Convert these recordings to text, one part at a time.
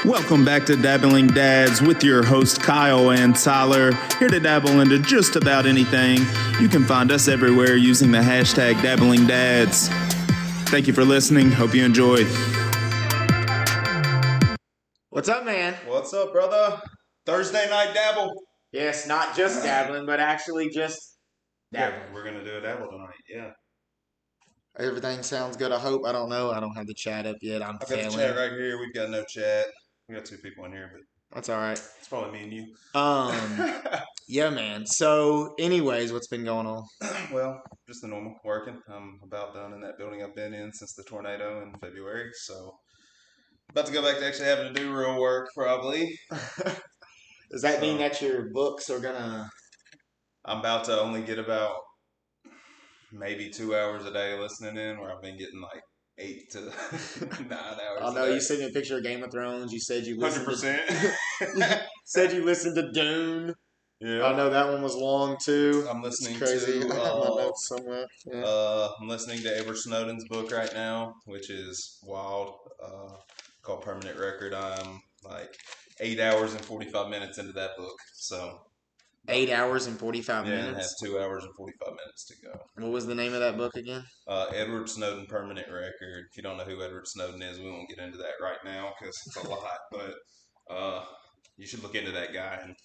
Welcome back to Dabbling Dads with your host Kyle and Tyler, here to dabble into just about anything. You can find us everywhere using the hashtag dabblingdads. Thank you for listening. Hope you enjoyed. What's up, man? What's up, brother? Thursday night dabble. Yes, not just dabbling, but actually just dabbling. Yeah, we're gonna do a dabble tonight. Yeah. Everything sounds good. I hope. I don't know. I don't have the chat up yet. I've got the chat right here. We've got no chat. We got two people in here, but that's all right. It's probably me and you. Yeah, man. So, anyways, what's been going on? Well, just the normal working. I'm about done in that building I've been in since the tornado in February, so about to go back to actually having to do real work, probably. Does that mean that your books are gonna? I'm about to only get about maybe 2 hours a day listening in, where I've been getting like 8 to 9 hours. Oh no, you sent me a picture of Game of Thrones. You said you listened 100%. Said you listened to Dune. Yeah, I know that one was long too. I'm listening crazy. to. I have my notes somewhere. Yeah. I'm listening to Edward Snowden's book right now, which is wild. Called Permanent Record. I'm like 8 hours and 45 minutes into that book. So 8 hours and 45 yeah, minutes. and have 2 hours and 45 minutes to go. What was the name of that book again? Edward Snowden Permanent Record. If you don't know who Edward Snowden is, we won't get into that right now because it's a lot. But you should look into that guy. And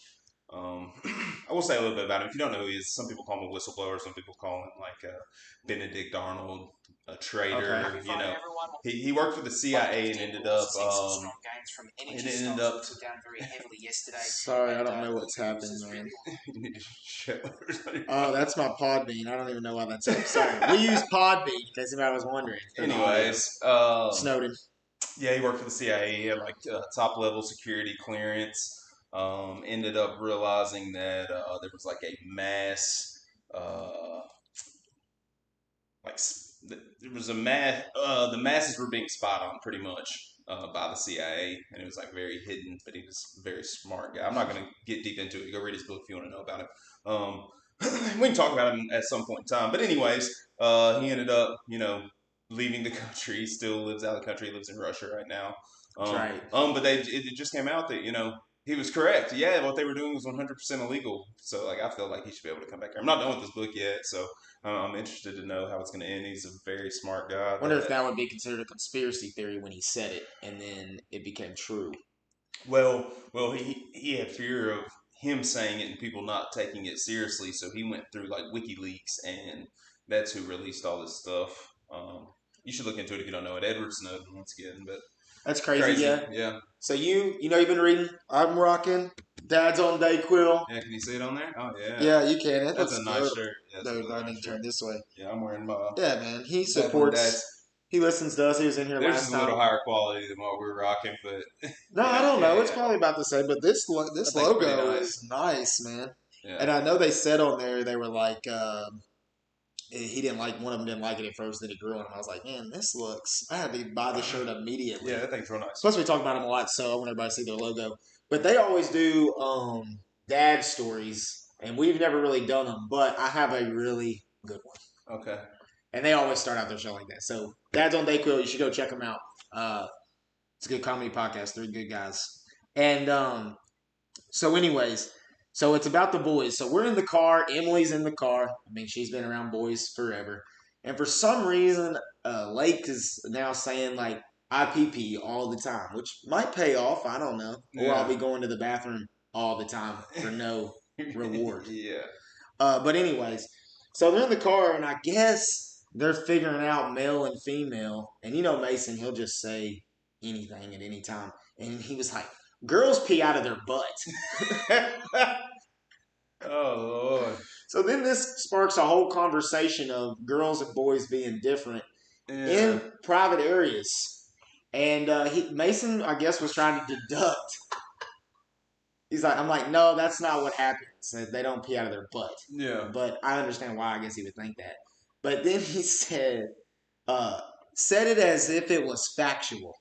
I will say a little bit about him. If you don't know who he is, some people call him a whistleblower. Some people call him like Benedict Arnold, a traitor. Okay. You know, he worked for the CIA and ended up. Sorry, I don't know what's happening, man. Oh, that's my Podbean. I don't even know why that's up. Sorry. We use Podbean, in case anybody was wondering. Anyways, Snowden. Yeah, he worked for the CIA. He had like top level security clearance. Ended up realizing that there was like a mass, the masses were being spied on pretty much by the CIA, and it was like very hidden. But he was a very smart guy. I'm not gonna get deep into it. Go read his book if you want to know about him. We can talk about him at some point in time. But anyways, he ended up, leaving the country. He still lives out of the country. He lives in Russia right now. That's right. But it just came out that he was correct. Yeah, what they were doing was 100% illegal. So like I feel like he should be able to come back here. I'm not done with this book yet, so I'm interested to know how it's going to end. He's a very smart guy. I wonder if that would be considered a conspiracy theory when he said it, and then it became true. Well, he had fear of him saying it and people not taking it seriously, so he went through like WikiLeaks, and that's who released all this stuff. You should look into it if you don't know it. Edward Snowden, once again, but that's crazy. Yeah. So you've been reading. I'm rocking Dad's on Dayquil. Yeah, can you see it on there? Oh yeah. Yeah, you can. That's a nice shirt. Yeah, I need to turn this way. Yeah, I'm wearing my. Yeah, man. He supports. He listens to us. He was in here last time. There's a little higher quality than what we're rocking, but no, I don't know. It's probably about the same. But this logo is nice, man. Yeah. And I know they said on there they were like. He didn't like one of them. Didn't like it at first. Then he grew on him. I was like, man, this looks. I had to buy the shirt immediately. Yeah, that thing's real nice. Plus, we talk about them a lot, so I want everybody to see their logo. But they always do dad stories, and we've never really done them. But I have a really good one. Okay. And they always start out their show like that. So, Dad's on Dayquil. You should go check them out. It's a good comedy podcast. 3 good guys. And so, anyways. So it's about the boys. So we're in the car. Emily's in the car. I mean, she's been around boys forever. And for some reason, Lake is now saying, like, IPP all the time, which might pay off. I don't know. Or I'll be going to the bathroom all the time for no reward. Yeah. But anyways, so they're in the car, and I guess they're figuring out male and female. And Mason, he'll just say anything at any time. And he was like, girls pee out of their butt. Oh, Lord. So then this sparks a whole conversation of girls and boys being different in private areas. And Mason, I guess, was trying to deduct. He's like, I'm like, no, that's not what happens. They don't pee out of their butt. Yeah. But I understand why I guess he would think that. But then he said it as if it was factual.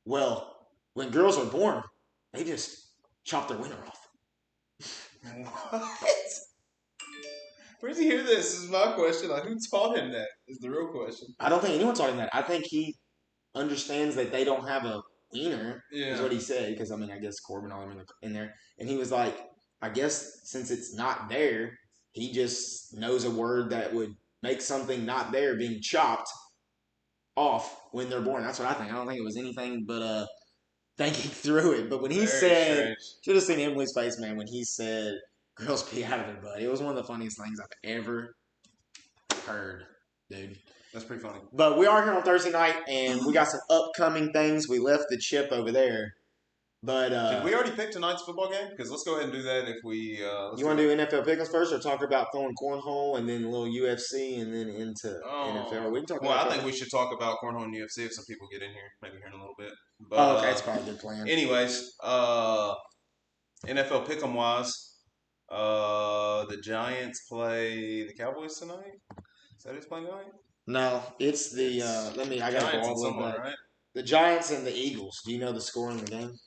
Well, when girls are born, they just chop their wiener off. What? Where does he hear this? This is my question. Like, who taught him that? Is the real question. I don't think anyone taught him that. I think he understands that they don't have a wiener, is what he said. Because, I mean, I guess Corbin all them in there. And he was like, I guess since it's not there, he just knows a word that would make something not there being chopped off when they're born. That's what I think. I don't think it was anything but thinking through it. But when he said, should have seen Emily's face, man, when he said girls pee out of their butt. It was one of the funniest things I've ever heard, dude. That's pretty funny. But we are here on Thursday night, and we got some upcoming things. We left the chip over there. But did we already pick tonight's football game? Because let's go ahead and do that. If we you want to do NFL Pick'ems first, or talk about throwing cornhole, and then a little UFC, and then into NFL? We can talk. Well, I think we should talk about cornhole and UFC if some people get in here, maybe here in a little bit. But, okay, that's probably a good plan. Anyways, NFL Pick'em wise, the Giants play the Cowboys tonight. Is that who's playing tonight? No, it's the I got to go all the way back. Right? The Giants and the Eagles. Do you know the score in the game?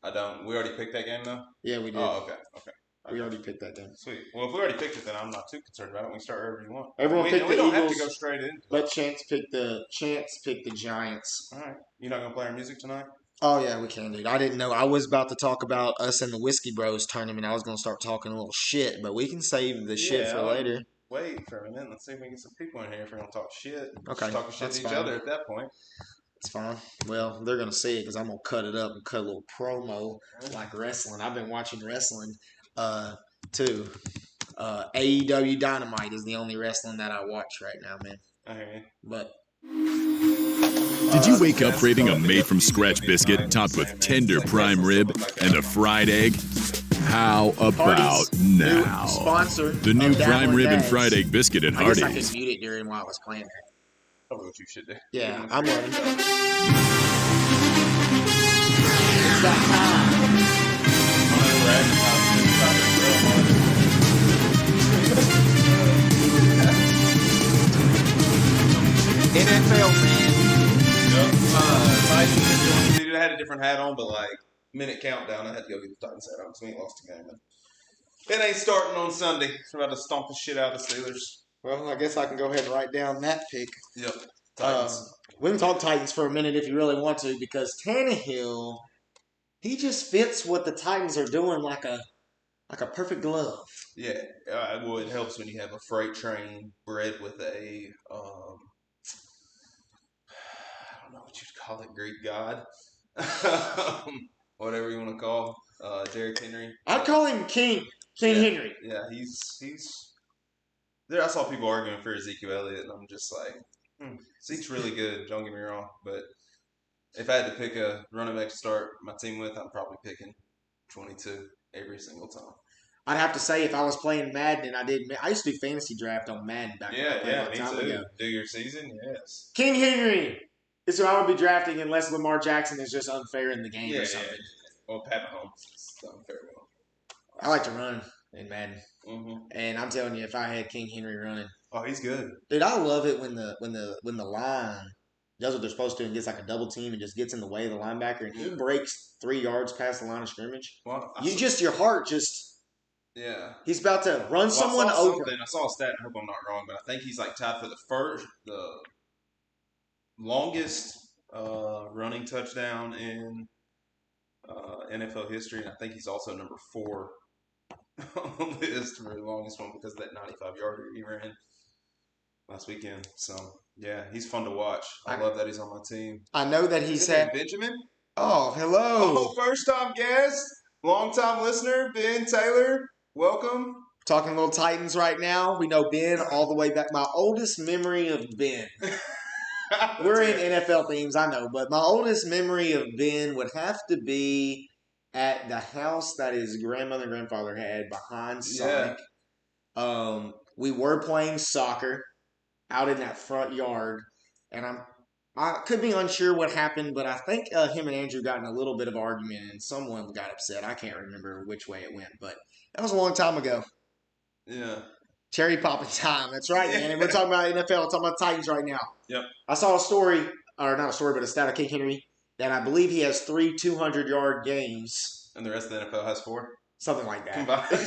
I don't. We already picked that game, though? Yeah, we did. Oh, okay. We already picked that game. Sweet. Well, if we already picked it, then I'm not too concerned about it. We can start wherever you want. Everyone picked the Eagles. We don't have to go straight in. But Chance picked the Giants. All right. You're not going to play our music tonight? Oh, yeah, we can, dude. I didn't know. I was about to talk about us and the Whiskey Bros tournament. I was going to start talking a little shit, but we can save the shit for later. Wait for a minute. Let's see if we can get some people in here if we're going to talk shit. Okay. Just talking shit to each other at that point. It's fine. Well, they're going to see it because I'm going to cut it up and cut a little promo like wrestling. I've been watching wrestling, too. AEW Dynamite is the only wrestling that I watch right now, man. I hear you. But did you wake up craving a made-from-scratch biscuit topped with tender prime rib and a fried egg? How about now? Sponsor the new prime rib and fried egg biscuit at Hardee's. I guess I could mute it during while I was playing that. Probably what you should do. Yeah, I'm learning. It's that time. NFL, man. Dude, I had a different hat on, but like minute countdown, I had to go get the Titans hat on because we ain't lost a game. Man. It ain't starting on Sunday. We're about to stomp the shit out of the Steelers. Well, I guess I can go ahead and write down that pick. Yep. Titans. We can talk Titans for a minute if you really want to, because Tannehill, he just fits what the Titans are doing like a perfect glove. Yeah. Well, it helps when you have a freight train bred with a I don't know what you'd call it, Greek god. Whatever you want to call Derrick Henry. I'd call him King Henry. Yeah, he's there. I saw people arguing for Ezekiel Elliott, and I'm just like, Zeke's really good. Don't get me wrong, but if I had to pick a running back to start my team with, I'm probably picking 22 every single time. I'd have to say if I was playing Madden and I used to do fantasy draft on Madden back me too. Do your season, yes. King Henry is who I would be drafting unless Lamar Jackson is just unfair in the game or something. Yeah. Well, Pat Mahomes is unfair. I like to run in Madden, and I'm telling you, if I had King Henry running, oh, he's good, dude. I love it when the line does what they're supposed to and gets like a double team and just gets in the way of the linebacker and he breaks 3 yards past the line of scrimmage. Well, your heart just. Yeah. He's about to run someone over. I saw a stat, I hope I'm not wrong, but I think he's like tied for the longest running touchdown in NFL history, and I think he's also number 4 on the list for the longest one because of that 95-yarder he ran last weekend. So, yeah, he's fun to watch. I love that he's on my team. I know that he's had Benjamin? Oh, hello. Oh, first-time guest, long-time listener, Ben Taylor. Welcome. Talking little Titans right now. We know Ben all the way back. My oldest memory of Ben. We're in NFL themes, I know, but my oldest memory of Ben would have to be at the house that his grandmother and grandfather had behind Sonic. Yeah. We were playing soccer out in that front yard, and I could be unsure what happened, but I think him and Andrew got in a little bit of argument, and someone got upset. I can't remember which way it went, but that was a long time ago. Yeah. Cherry popping time. That's right, man. And we're talking about NFL, talking about Titans right now. Yep. I saw a story, or not a story, but a stat of King Henry, that I believe he has 3 200-yard games. And the rest of the NFL has 4? Something like that.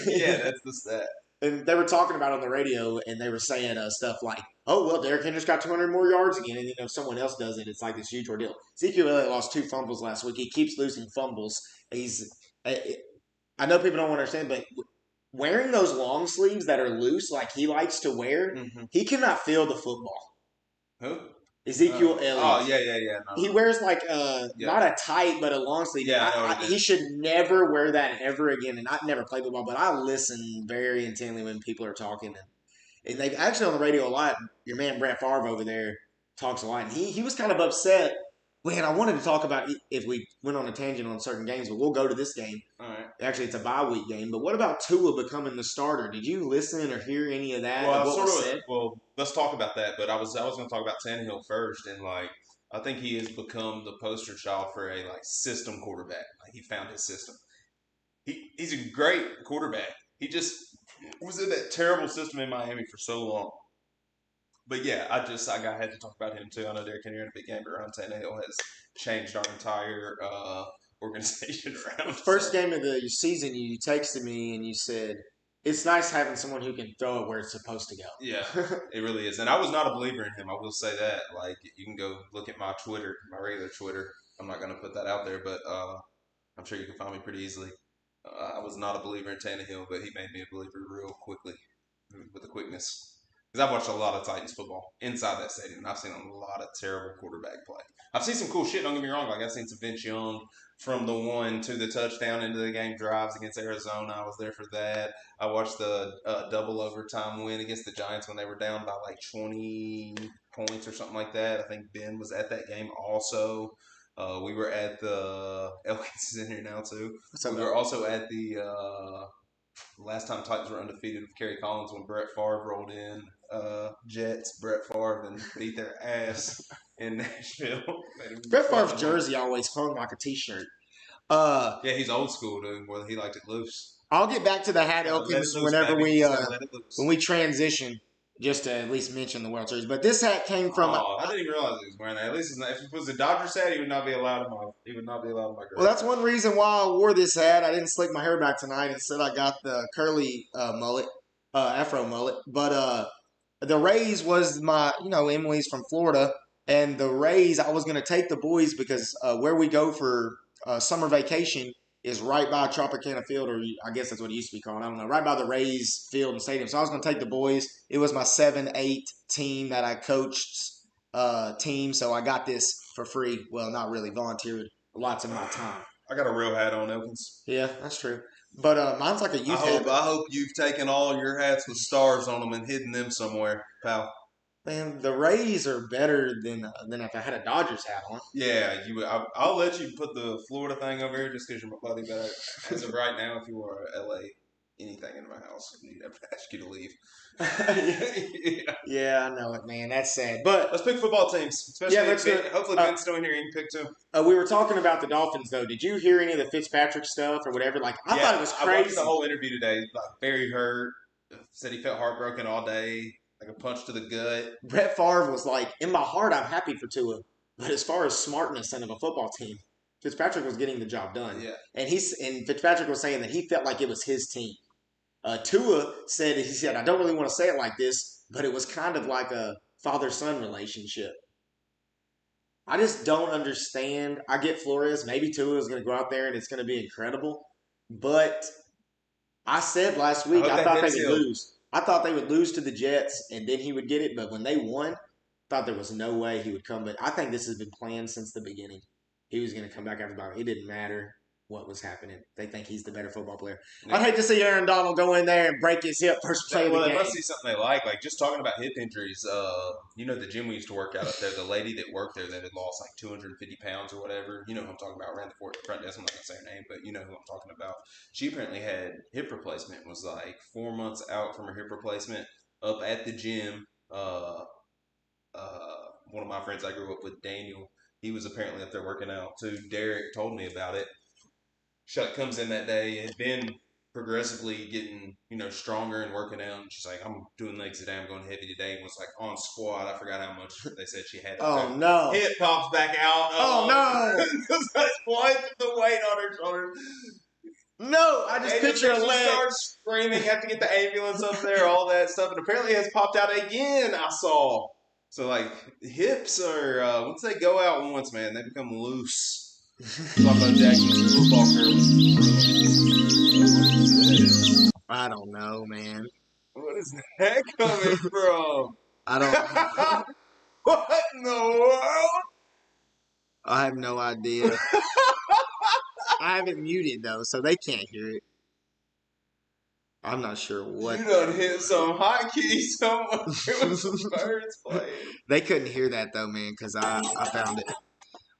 Yeah, that's the stat. And they were talking about it on the radio, and they were saying stuff like, "Oh well, Derrick Henry's got 200 more yards again," and if someone else does it, it's like this huge ordeal. Ezekiel Elliott lost 2 fumbles last week. He keeps losing fumbles. I know people don't understand, but wearing those long sleeves that are loose, like he likes to wear, he cannot feel the football. Who? Ezekiel Elliott. Oh, yeah. No. He wears like not a tight, but a long sleeve. Yeah, he should never wear that ever again. And I've never played football, but I listen very intently when people are talking. And they've actually on the radio a lot. Your man Brett Favre over there talks a lot. And he was kind of upset. Man, I wanted to talk about if we went on a tangent on certain games, but we'll go to this game. All right. Actually, it's a bye week game. But what about Tua becoming the starter? Did you listen or hear any of that? Well, let's talk about that. But I was going to talk about Tannehill first, and I think he has become the poster child for a system quarterback. Like he found his system. He's a great quarterback. He just was in that terrible system in Miami for so long. But yeah, I had to talk about him too. I know Derrick Henry in a big game, but Ryan Tannehill has changed our entire organization around. First game of the season, you texted me and you said, it's nice having someone who can throw it where it's supposed to go. Yeah, it really is. And I was not a believer in him. I will say that. Like, you can go look at my Twitter, my regular Twitter. I'm not going to put that out there, but I'm sure you can find me pretty easily. I was not a believer in Tannehill, but he made me a believer real quickly with the quickness. Because I've watched a lot of Titans football inside that stadium, and I've seen a lot of terrible quarterback play. I've seen some cool shit, don't get me wrong. Like, I've seen some Vince Young from the 1 to the touchdown into the game drives against Arizona. I was there for that. I watched the double overtime win against the Giants when they were down by 20 points or something like that. I think Ben was at that game also. We were at the Elkins is in here now too. We were also at the last time Titans were undefeated with Kerry Collins when Brett Favre rolled in. Jets, Brett Favre, and beat their ass in Nashville. Brett Favre's jersey always hung like a t-shirt. Yeah, he's old school, dude. Well, he liked it loose. I'll get back to the Hat Elkins whenever when we transition. Just to at least mention the World Series. But this hat came from... I didn't even realize he was wearing that. At least if it was a Dodgers hat, he would not be allowed in my girl. Well, that's one reason why I wore this hat. I didn't slick my hair back tonight. Instead, I got the curly mullet, afro mullet. But the Rays was my... Emily's from Florida. And the Rays, I was going to take the boys because where we go for summer vacation is right by Tropicana Field, or I guess that's what it used to be called. I don't know. Right by the Rays field and stadium. So I was going to take the boys. It was my 7-8 team that I coached team. So I got this for free. Well, not really. Volunteered lots of my time. I got a real hat on, Elkins. Yeah, that's true. But mine's like a youth hat. I hope you've taken all your hats with stars on them and hidden them somewhere, pal. Man, the Rays are better than if I had a Dodgers hat on. Yeah, I'll let you put the Florida thing over here just because you're my buddy. But as of right now, if you were LA, anything in my house, I'd have to ask you to leave. Yeah, I know it, man. That's sad. But let's pick football teams. Especially hopefully Ben's still in here. You can pick two. We were talking about the Dolphins, though. Did you hear any of the Fitzpatrick stuff or whatever? I thought it was crazy. I watched the whole interview today. Very hurt. Said he felt heartbroken all day. Like a punch to the gut. Brett Favre was like, in my heart, I'm happy for Tua. But as far as smartness and of a football team, Fitzpatrick was getting the job done. Yeah. And Fitzpatrick was saying that he felt like it was his team. Tua said, I don't really want to say it like this, but it was kind of like a father-son relationship. I just don't understand. I get Flores. Maybe Tua is going to go out there and it's going to be incredible. But I said last week I thought they would lose. I thought they would lose to the Jets, and then he would get it. But when they won, I thought there was no way he would come. But I think this has been planned since the beginning. He was going to come back after the bye. It didn't matter what was happening. They think he's the better football player. Yeah. I'd hate to see Aaron Donald go in there and break his hip first play of the game. They must see something they like. Like, just talking about hip injuries, the gym we used to work out up there, the lady that worked there that had lost 250 pounds or whatever, you know who I'm talking about, ran the front desk. I'm not going to say her name, but you know who I'm talking about. She apparently had hip replacement, was 4 months out from her hip replacement, up at the gym. One of my friends I grew up with, Daniel, he was apparently up there working out too. Derek told me about it. Shuck comes in that day and had been progressively getting, stronger and working out. And she's like, I'm doing legs today. I'm going heavy today. And was on squat. I forgot how much they said she had. Oh, no. Hip pops back out. Oh no. What? The weight on her shoulder. No, I just picture a She leg. starts screaming, have to get the ambulance up there, all that stuff, and apparently it has popped out again, I saw. So, like, hips are, once they go out once, man, they become loose. Buffalo Jackson's football career was ruined. I don't know, man. What is that coming from? I don't. What in the world? I have no idea. I have it muted though, so they can't hear it. I'm not sure what. You done hit some hotkey somewhere with some birds playing. They couldn't hear that though, man, because I found it.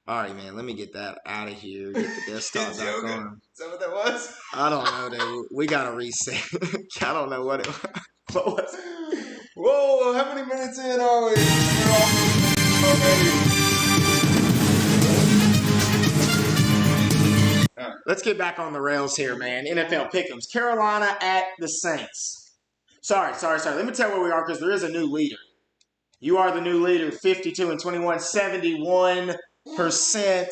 All right, man. Let me get that out of here. Get the desktop back on. Is that what that was? I don't know, dude. We gotta reset. I don't know what it was. What was it? Whoa! How many minutes in are we? We're off already. Let's get back on the rails here, man. NFL Pick'ems. Carolina at the Saints. Sorry. Let me tell you where we are because there is a new leader. You are the new leader, 52-21, 71%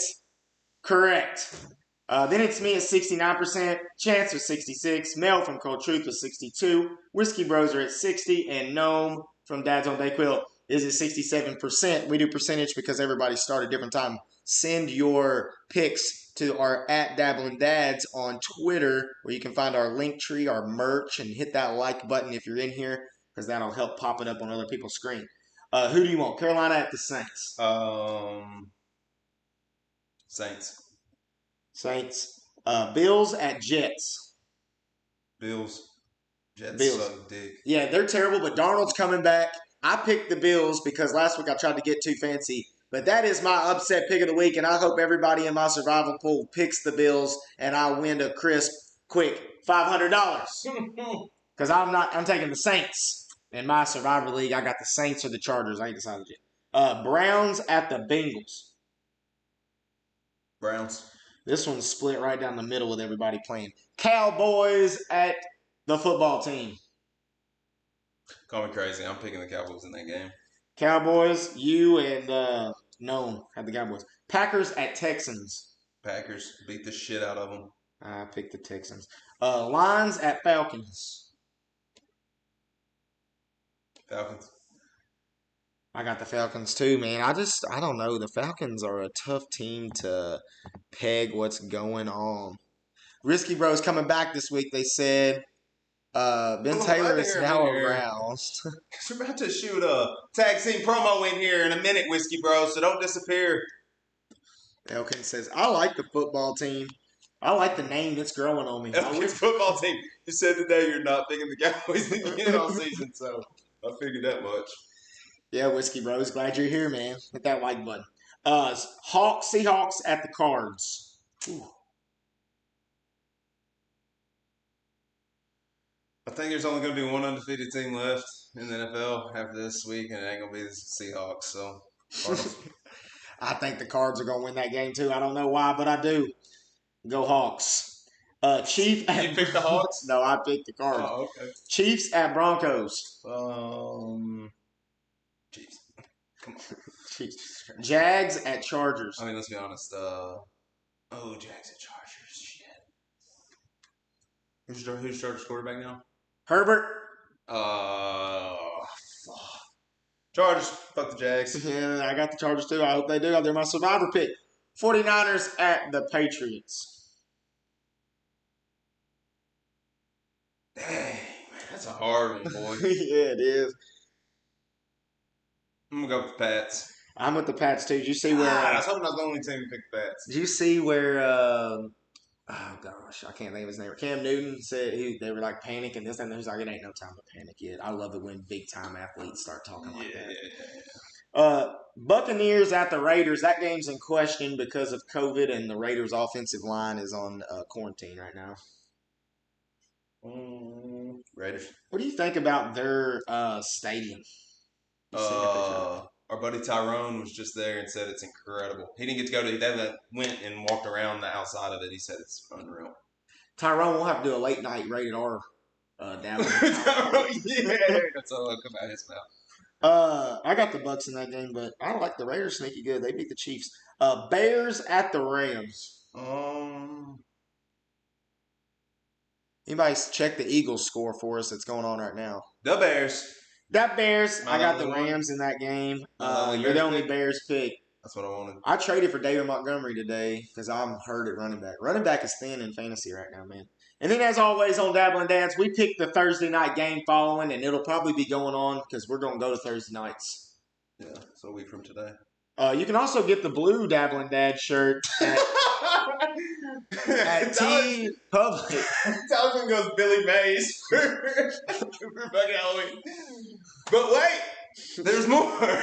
correct. Then it's me at 69%. Chance was 66. Mel from Cold Truth was 62. Whiskey Bros are at 60. And Gnome from Dad's on Dayquil is at 67%. We do percentage because everybody started a different time. Send your picks to our @dabblingdads on Twitter, where you can find our link tree, our merch, and hit that like button if you're in here, because that'll help pop it up on other people's screen. Who do you want? Carolina at the Saints. Saints. Bills at Jets. Bills. Jets Bills. suck dick. Yeah, they're terrible, but Darnold's coming back. I picked the Bills because last week I tried to get too fancy. But that is my upset pick of the week, and I hope everybody in my survival pool picks the Bills, and I win a crisp, quick $500. Because I'm taking the Saints. In my survivor league, I got the Saints or the Chargers. I ain't decided yet. Browns at the Bengals. Browns. This one's split right down the middle with everybody playing. Cowboys at the football team. Call me crazy. I'm picking the Cowboys in that game. Cowboys, you and Gnome had the Cowboys. Packers at Texans. Packers beat the shit out of them. I picked the Texans. Lions at Falcons. Falcons. I got the Falcons too, man. I don't know. The Falcons are a tough team to peg what's going on. Risky Bros coming back this week, they said. Ben Taylor is now aroused. We're about to shoot a tag team promo in here in a minute, Whiskey Bro, so don't disappear. Elkin says, I like the football team. I like the name that's growing on me. Elkin's football team. You said today you're not picking the Cowboys again all season, so I figured that much. Yeah, Whiskey Bros, glad you're here, man. Hit that like button. Seahawks at the Cards. Ooh. I think there's only going to be one undefeated team left in the NFL after this week, and it ain't going to be the Seahawks. So, I think the Cards are going to win that game too. I don't know why, but I do. Go Hawks. Chiefs. You picked the Hawks? No, I picked the Cards. Oh, okay. Chiefs at Broncos. Chiefs. Come on. Chiefs. Jags at Chargers. I mean, let's be honest. Jags at Chargers. Shit. Who's Chargers quarterback now? Herbert. Chargers. Fuck the Jags. Yeah, I got the Chargers too. I hope they do. They're my survivor pick. 49ers at the Patriots. Dang, man, that's a hard one, boy. Yeah, it is. I'm going to go with the Pats. I'm with the Pats too. Did you see where... I was hoping I was the only team to pick the Pats. Did you see where... oh, gosh. I can't think of his name. Cam Newton said they were like panicking this and he's like, it ain't no time to panic yet. I love it when big-time athletes start talking like that. Yeah. Buccaneers at the Raiders. That game's in question because of COVID, and the Raiders' offensive line is on quarantine right now. Raiders. What do you think about their stadium? Our buddy Tyrone was just there and said it's incredible. He didn't get to go to it. They went and walked around the outside of it. He said it's unreal. Tyrone will have to do a late night rated R dabbling. Yeah, that's all that'll come out of his mouth. I got the Bucs in that game, but I like the Raiders sneaky good. They beat the Chiefs. Bears at the Rams. Anybody check the Eagles score for us that's going on right now? The Bears. That Bears, Am I I got the the only one? Rams in that game. Am I the only You're the Bears only pick? Bears pick. That's what I wanted. I traded for David Montgomery today because I'm hurt at running back. Running back is thin in fantasy right now, man. And then, as always, on Dabbling Dads, we picked the Thursday night game following, and it'll probably be going on because we're going to go to Thursday nights. Yeah, it's a week from today. You can also get the blue Dabbling Dad shirt at T Public. Talisman goes Billy Mays for fucking Halloween. But wait, there's more.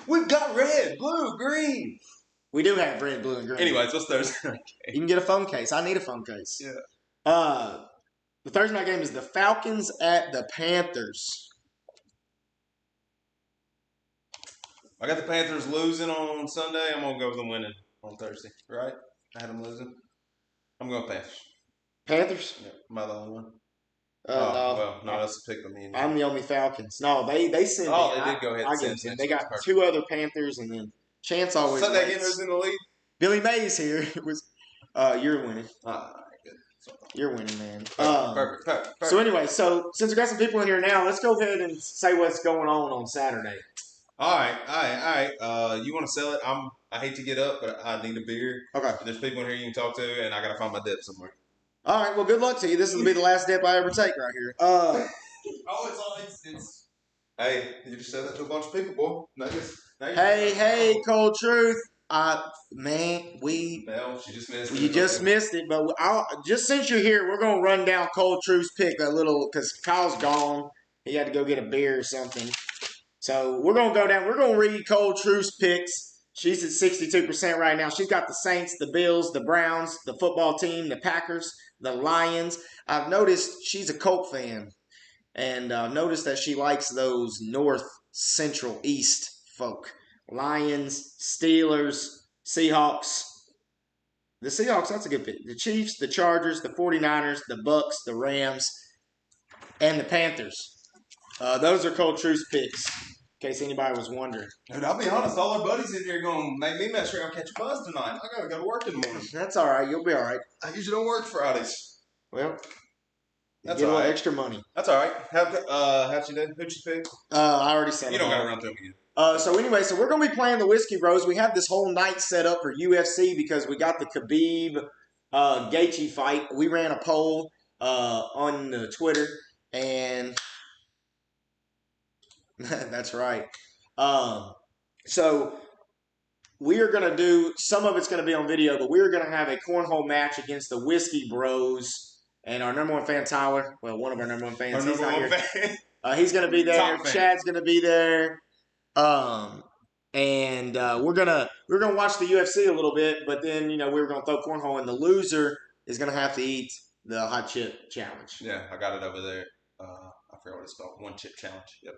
We've got red, blue, green. We do have red, blue, and green. Anyways, what's Thursday night You game? can get a phone case. I need a phone case. Yeah. The Thursday night game is the Falcons at the Panthers. I got the Panthers losing on Sunday. I'm going to go with them winning on Thursday, right? I had them losing. I'm going Panthers. Panthers? Yeah. Am I the only one? No. No, that's a pick for me. I'm the only Falcons. No, they sent me. Oh, they did go ahead I and give send them. They got perfect. 2 other Panthers, and then Chance always Sunday wins. again, who's in the lead? Billy Mays here. It was, you're winning. All right, good. You're winning, man. Perfect. So anyway, since we got some people in here now, let's go ahead and say what's going on Saturday. All right. You want to sell it? I hate to get up, but I need a beer. Okay. There's people in here you can talk to, and I gotta find my dip somewhere. All right. Well, good luck to you. This will be the last dip I ever take right here. It's. Hey, you just said that to a bunch of people, boy. Hey, Cold Truth. Man, No, she just missed it. you just missed it, but just since you're here, we're gonna run down Cold Truth's pick a little because Kyle's gone. He had to go get a beer or something. So we're gonna go down. We're gonna read Cold Truth's picks. She's at 62% right now. She's got the Saints, the Bills, the Browns, the football team, the Packers, the Lions. I've noticed she's a Colt fan, and I've noticed that she likes those North, Central, East folk. Lions, Steelers, Seahawks. The Seahawks, that's a good pick. The Chiefs, the Chargers, the 49ers, the Bucks, the Rams, and the Panthers. Those are Cold Truth's picks, in case anybody was wondering. Dude, I'll be honest, all our buddies in here are going to make me mess around and catch a buzz tonight. I got to go to work in the morning. That's all right. You'll be all right. I usually don't work Fridays. Well, That's get a all little right. extra money. That's all right. How'd you do? Who'd you pick? I already said You it. don't got to run through them again. So anyway, we're going to be playing the Whiskey Bros. We have this whole night set up for UFC because we got the Khabib Gaethje fight. We ran a poll on Twitter, and that's right. So we are going to do, some of it's going to be on video, but we're going to have a cornhole match against the Whiskey Bros. And our number one fan, Tyler, well, one of our number one fans, Our he's number not one here. fan. He's going to be there. Top fan. Chad's going to be there. We're gonna watch the UFC a little bit, but then we're gonna throw cornhole, and the loser is gonna have to eat the hot chip challenge. Yeah, I got it over there. I forgot what it's called. 1 chip challenge. Yep.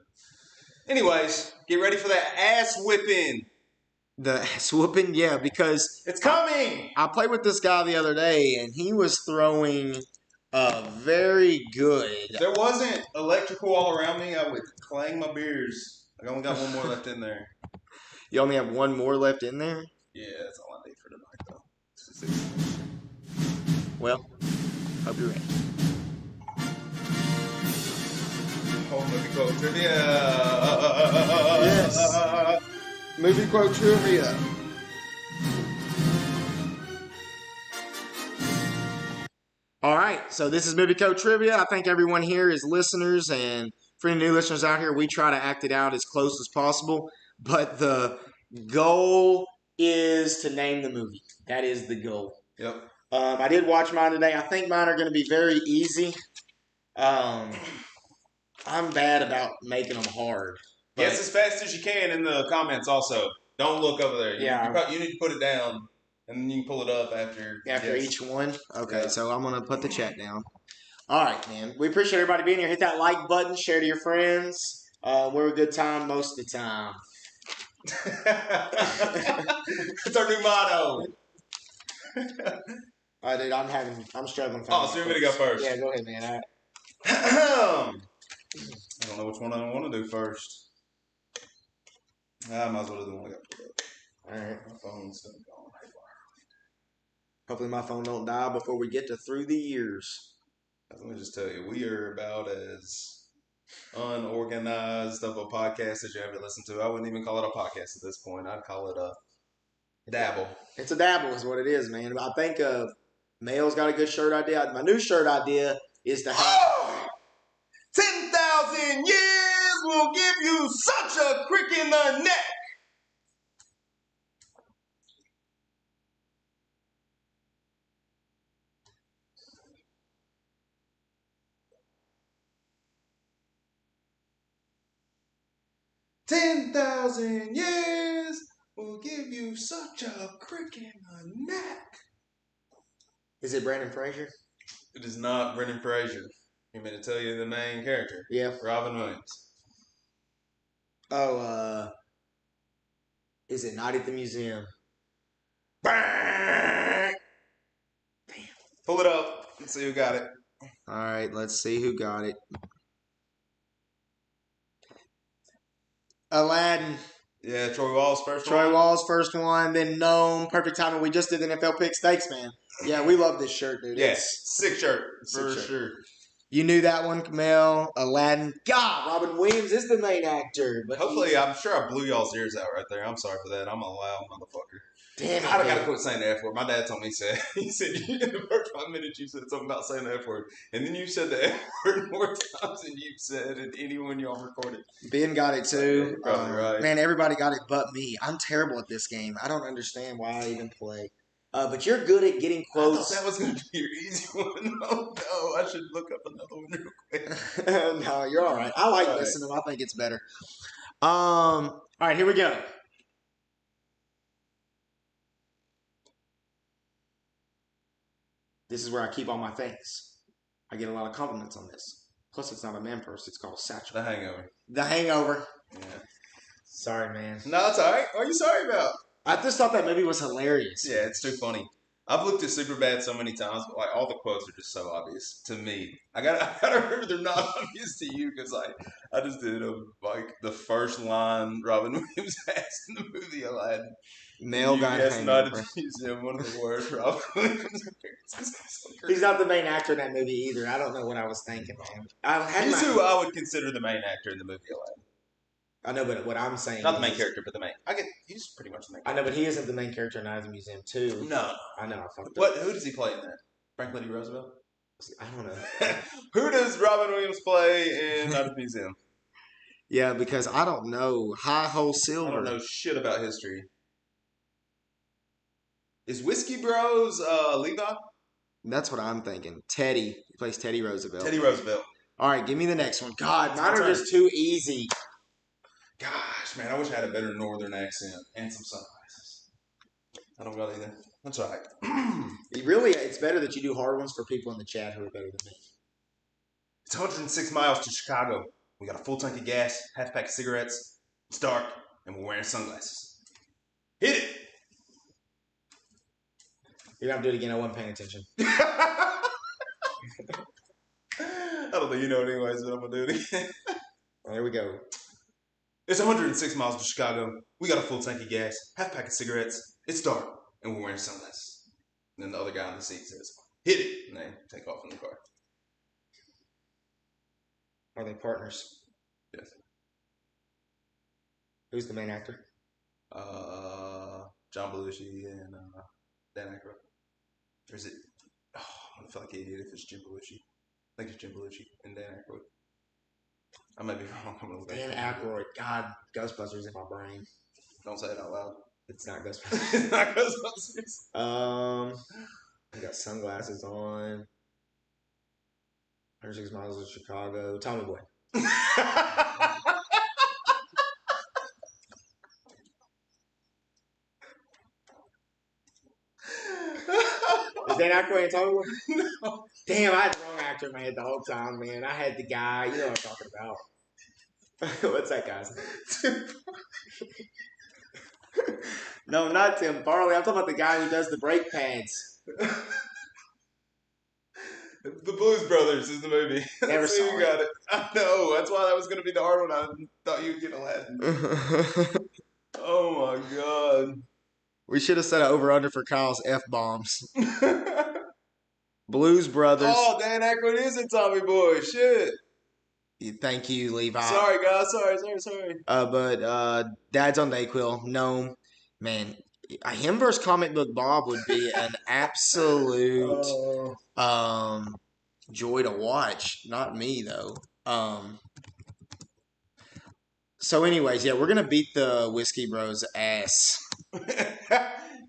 Anyways, get ready for that ass whipping. The ass whooping, yeah, because It's coming. I played with this guy the other day, and he was throwing very good. There wasn't electrical all around me. I would clang my beers. I only got one more left in there. You only have one more left in there? Yeah, that's all I need for tonight, though. Well, hope you're ready. Oh, movie quote trivia. Yes. Movie quote trivia. All right, so this is Movie Quote Trivia. I think everyone here is listeners, and for any new listeners out here, we try to act it out as close as possible. But the goal is to name the movie. That is the goal. Yep. I did watch mine today. I think mine are going to be very easy. I'm bad about making them hard. Guess as fast as you can in the comments also. Don't look over there. You need to put it down, and then you can pull it up after. After each one? Okay, so I'm going to put the chat down. All right, man. We appreciate everybody being here. Hit that like button. Share to your friends. We're a good time most of the time. That's our new motto. All right, dude. I'm struggling. Oh, so you're going to go first? Yeah, go ahead, man. I don't know which one I want to do first. I might as well do the one I got put up. All right. My phone's going haywire. Hopefully my phone don't die before we get to through the years. Let me just tell you, we are about as unorganized of a podcast as you ever listen to. I wouldn't even call it a podcast at this point. I'd call it a dabble. It's a dabble is what it is, man. I think Mail's got a good shirt idea. My new shirt idea is to have... 10,000 years will give you such a crick in the neck. "10,000 years will give you such a crick in the neck." Is it Brandon Fraser? It is not Brendan Fraser. You mean to tell you the main character? Yeah. Robin Williams. Oh, is it Night at the Museum? Damn. Pull it up. Let's see who got it. All right, let's see who got it. Aladdin. Yeah, Troy Wall's first Troy one. Wall's first one, then Gnome. Perfect timing. We just did the NFL picks. Thanks, man. Yeah, we love this shirt, dude. Yes, sick shirt for Sick shirt. sure. You knew that one, Camille. Aladdin. God, Robin Williams is the main actor. But Hopefully, I'm sure I blew y'all's ears out right there. I'm sorry for that. I'm a loud motherfucker. Damn it, I gotta man. quit saying the F word. My dad told me he said in the first 5 minutes you said something about saying the F word, and then you said the F word more times than you've said in anyone y'all recorded. Ben got it too. You're probably right. Man, everybody got it but me. I'm terrible at this game. I don't understand why I even play. But you're good at getting I quotes. thought that was going to be your easy one. Oh, no, I should look up another one real quick. No, you're all right. I like All right. listening to them. I think it's better. All right, here we go. This is where I keep all my things. I get a lot of compliments on this. Plus, it's not a man purse. It's called a satchel. The Hangover. The Hangover. Yeah. Sorry, man. No, it's all right. What are you sorry about? I just thought that movie was hilarious. Yeah, it's too funny. I've looked at Superbad so many times, but like all the quotes are just so obvious to me. I gotta remember they're not obvious to you because I just did like the first line Robin Williams has in the movie Aladdin. Male guy Yes, not Hangover. to use him. One of the worst Robin Williams appearances. He's not the main actor in that movie either. I don't know what I was thinking, man. He's who I would consider the main actor in the movie Aladdin. I know, but what I'm saying Not the main is- character, but the main. He's pretty much the main I character. know, but he isn't the main character in Night at the Museum, too. No. I know, I fucked What? Who does he play in that? Franklin D. Roosevelt? up. I don't know. Who does Robin Williams play in Night at the Museum? Yeah, because I don't know. High Hole Silver. I don't know shit about history. Is Whiskey Bros Levi? That's what I'm thinking. Teddy. He plays Teddy Roosevelt. Teddy Roosevelt. All right, give me the next one. God, It's mine my are turn. just too easy. Gosh, man, I wish I had a better northern accent and some sunglasses. I don't got either. That's all right. Really, it's better that you do hard ones for people in the chat who are better than me. It's 106 miles to Chicago. We got a full tank of gas, half pack of cigarettes. It's dark, and we're wearing sunglasses. Hit it! You're going to have to do it again. I wasn't paying attention. I don't think you know it anyways, but I'm going to do it again. There we go. It's 106 miles to Chicago. We got a full tank of gas, half pack of cigarettes. It's dark, and we're wearing sunglasses. And then the other guy on the seat says, hit it! And they take off in the car. Are they partners? Yes. Who's the main actor? John Belushi and Dan Aykroyd. Or is it? Oh, I'm gonna feel like an idiot if it's Jim Belushi. I think it's Jim Belushi and Dan Aykroyd. I might be wrong. I'm gonna look Dan back. Aykroyd. God, Ghostbusters in my brain. Don't say it out loud. It's not Ghostbusters. It's not Ghostbusters. I got sunglasses on. 106 miles of Chicago. Tommy Boy. Is Dan Aykroyd and Tommy Boy? No. Damn, I had the wrong actor in my head the whole time, man. I had the guy. You know what I'm talking about. What's that guy's name? No, not Tim Farley. I'm talking about the guy who does the brake pads. The Blues Brothers is the movie. Never That's who saw you it. got it. I know. That's why that was going to be the hard one. I thought you would get Aladdin. Oh my god. We should have set an over-under for Kyle's F-bombs. Blues Brothers. Oh, Dan Aykroyd is a Tommy Boy. Shit. Thank you, Levi. Sorry, guys. Sorry. But Dad's on Dayquil. No, man. Him versus Comic Book Bob would be an absolute joy to watch. Not me, though. So anyways, yeah, we're going to beat the Whiskey Bros' ass.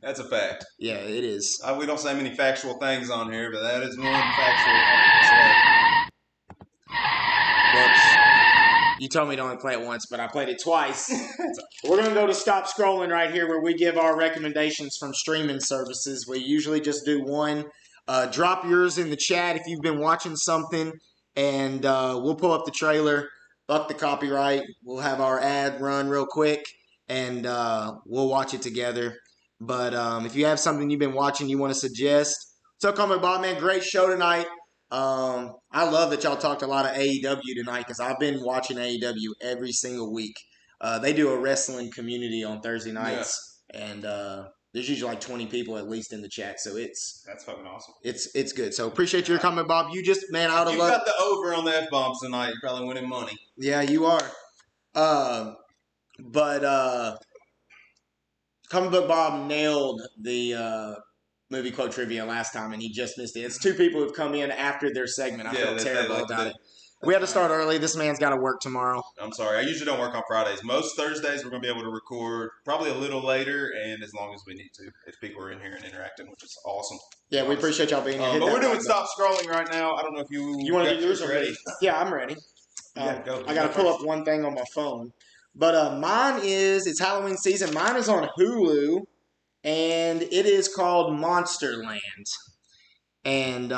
That's a fact. Yeah, it is. We don't say many factual things on here, but that is one factual. Whoops. You told me to only play it once, but I played it twice. We're going to go to Stop Scrolling right here where we give our recommendations from streaming services. We usually just do one. Drop yours in the chat if you've been watching something, and we'll pull up the trailer. Fuck the copyright. We'll have our ad run real quick, and we'll watch it together. But if you have something you've been watching you want to suggest, what's up, Comic Bob, man? Great show tonight. I love that y'all talked a lot of AEW tonight because I've been watching AEW every single week. They do a wrestling community on Thursday nights, and there's usually like 20 people at least in the chat, so that's fucking awesome. It's good. So appreciate your comment, Bob. You just, man, I would have You loved. got the over on the F-bombs tonight. You're probably winning money. Yeah, you are. But Comic Book Bob nailed the movie quote trivia last time, and he just missed it. It's two people who've come in after their segment. I feel terrible about it. We had to start early. This man's got to work tomorrow. I'm sorry. I usually don't work on Fridays. Most Thursdays we're going to be able to record probably a little later and as long as we need to if people are in here and interacting, which is awesome. Yeah, we appreciate y'all being here. But we're doing Stop Scrolling right now. I don't know if you want to do yours already? Yeah, I'm ready. Go. I got to pull up one thing on my phone. But mine it's Halloween season. Mine is on Hulu, and it is called Monsterland. And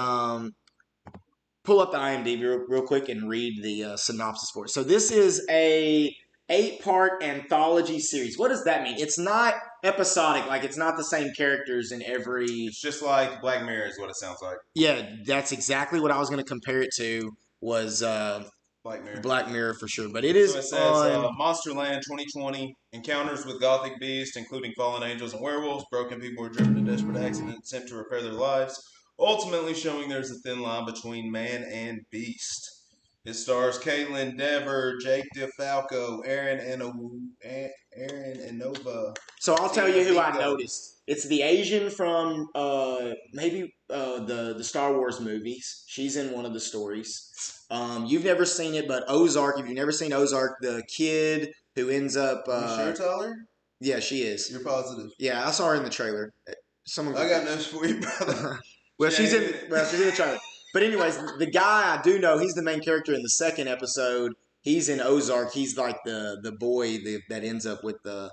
pull up the IMDb real quick and read the synopsis for it. So this is a 8-part anthology series. What does that mean? It's not episodic. Like, it's not the same characters in every... It's just like Black Mirror is what it sounds like. Yeah, that's exactly what I was going to compare it to was... Black Mirror for sure, but it is. So it says Monsterland 2020 encounters with gothic beasts, including fallen angels and werewolves. Broken people are driven to desperate acts in an attempt to repair their lives, ultimately showing there's a thin line between man and beast. It stars Caitlin Dever, Jake DeFalco, Aaron Anova. So I'll tell you who I noticed. It's the Asian from maybe the Star Wars movies. She's in one of the stories. You've never seen it, but Ozark. If you've never seen Ozark, the kid who ends up. You sure, Tyler? Yeah, she is. You're positive? Yeah, I saw her in the trailer. I got news for you, brother. She's in the trailer. But anyways, the guy I do know, he's the main character in the second episode. He's in Ozark. He's like the boy that ends up with the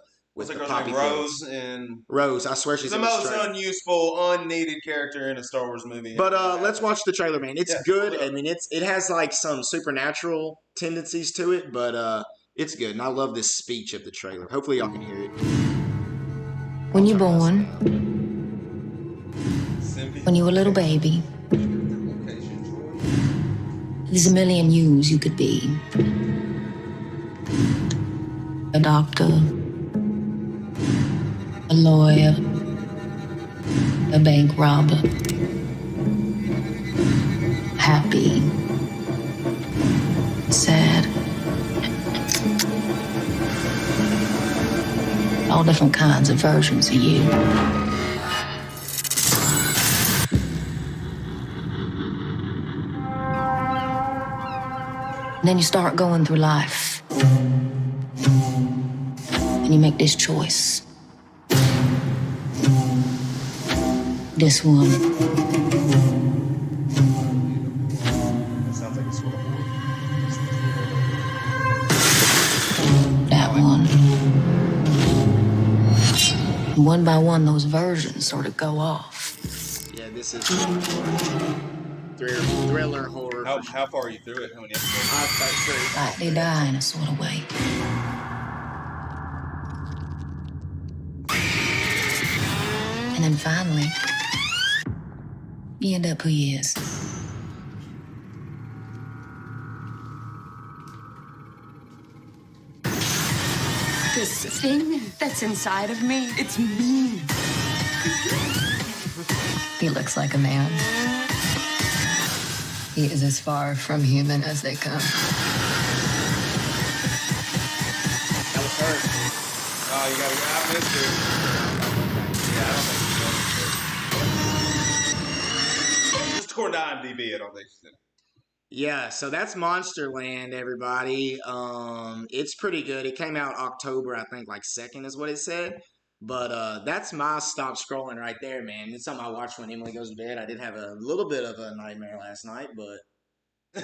poppy Rose pills. and Rose. I swear she's the most unuseful, unneeded character in a Star Wars movie. But let's watch the trailer, man. It's good. I mean, it has like some supernatural tendencies to it, but it's good. And I love this speech of the trailer. Hopefully, y'all can hear it. When you're born, when you were a little baby, there's a million yous you could be. A doctor, a lawyer, a bank robber, happy, sad, all different kinds of versions of you. And then you start going through life, and you make this choice. This one. Sounds like a sort of That one. And one by one, those versions sort of go off. Yeah, this is thriller horror. How far are you through it? How many episodes? Like they die in a sort of way. And then finally, you end up who he is. This thing that's inside of me, it's me. He looks like a man. He is as far from human as they come. That was her. Oh, you gotta. I missed her. Yeah, I don't think she's on it. Just according to IMDb, I don't think she's in it. Yeah, so that's Monsterland, everybody. It's pretty good. It came out October, I think, like 2nd is what it said. But that's my stop scrolling right there, man. It's something I watch when Emily goes to bed. I did have a little bit of a nightmare last night, but You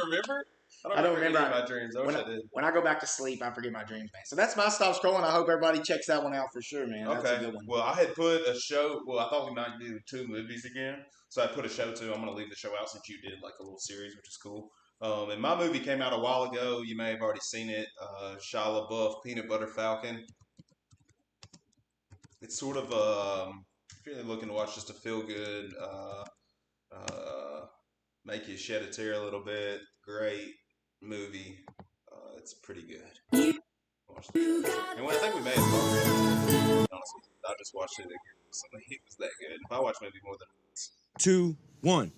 remember? I don't remember. Any of my dreams. I wish I did. When I go back to sleep, I forget my dreams, man. So that's my stop scrolling. I hope everybody checks that one out for sure, man. That's a good one. Well, I had put a show. Well, I thought we might do 2 movies again, so I put a show too. I'm going to leave the show out since you did like a little series, which is cool. And my movie came out a while ago. You may have already seen it. Shia LaBeouf, Peanut Butter Falcon. It's sort of if you're looking to watch just a feel good, make you shed a tear a little bit. Great movie. It's pretty good. Watch that. And I think we may have talked about it. Honestly, I just watched it again recently. It was that good. If I watch maybe more than once. 2, 1.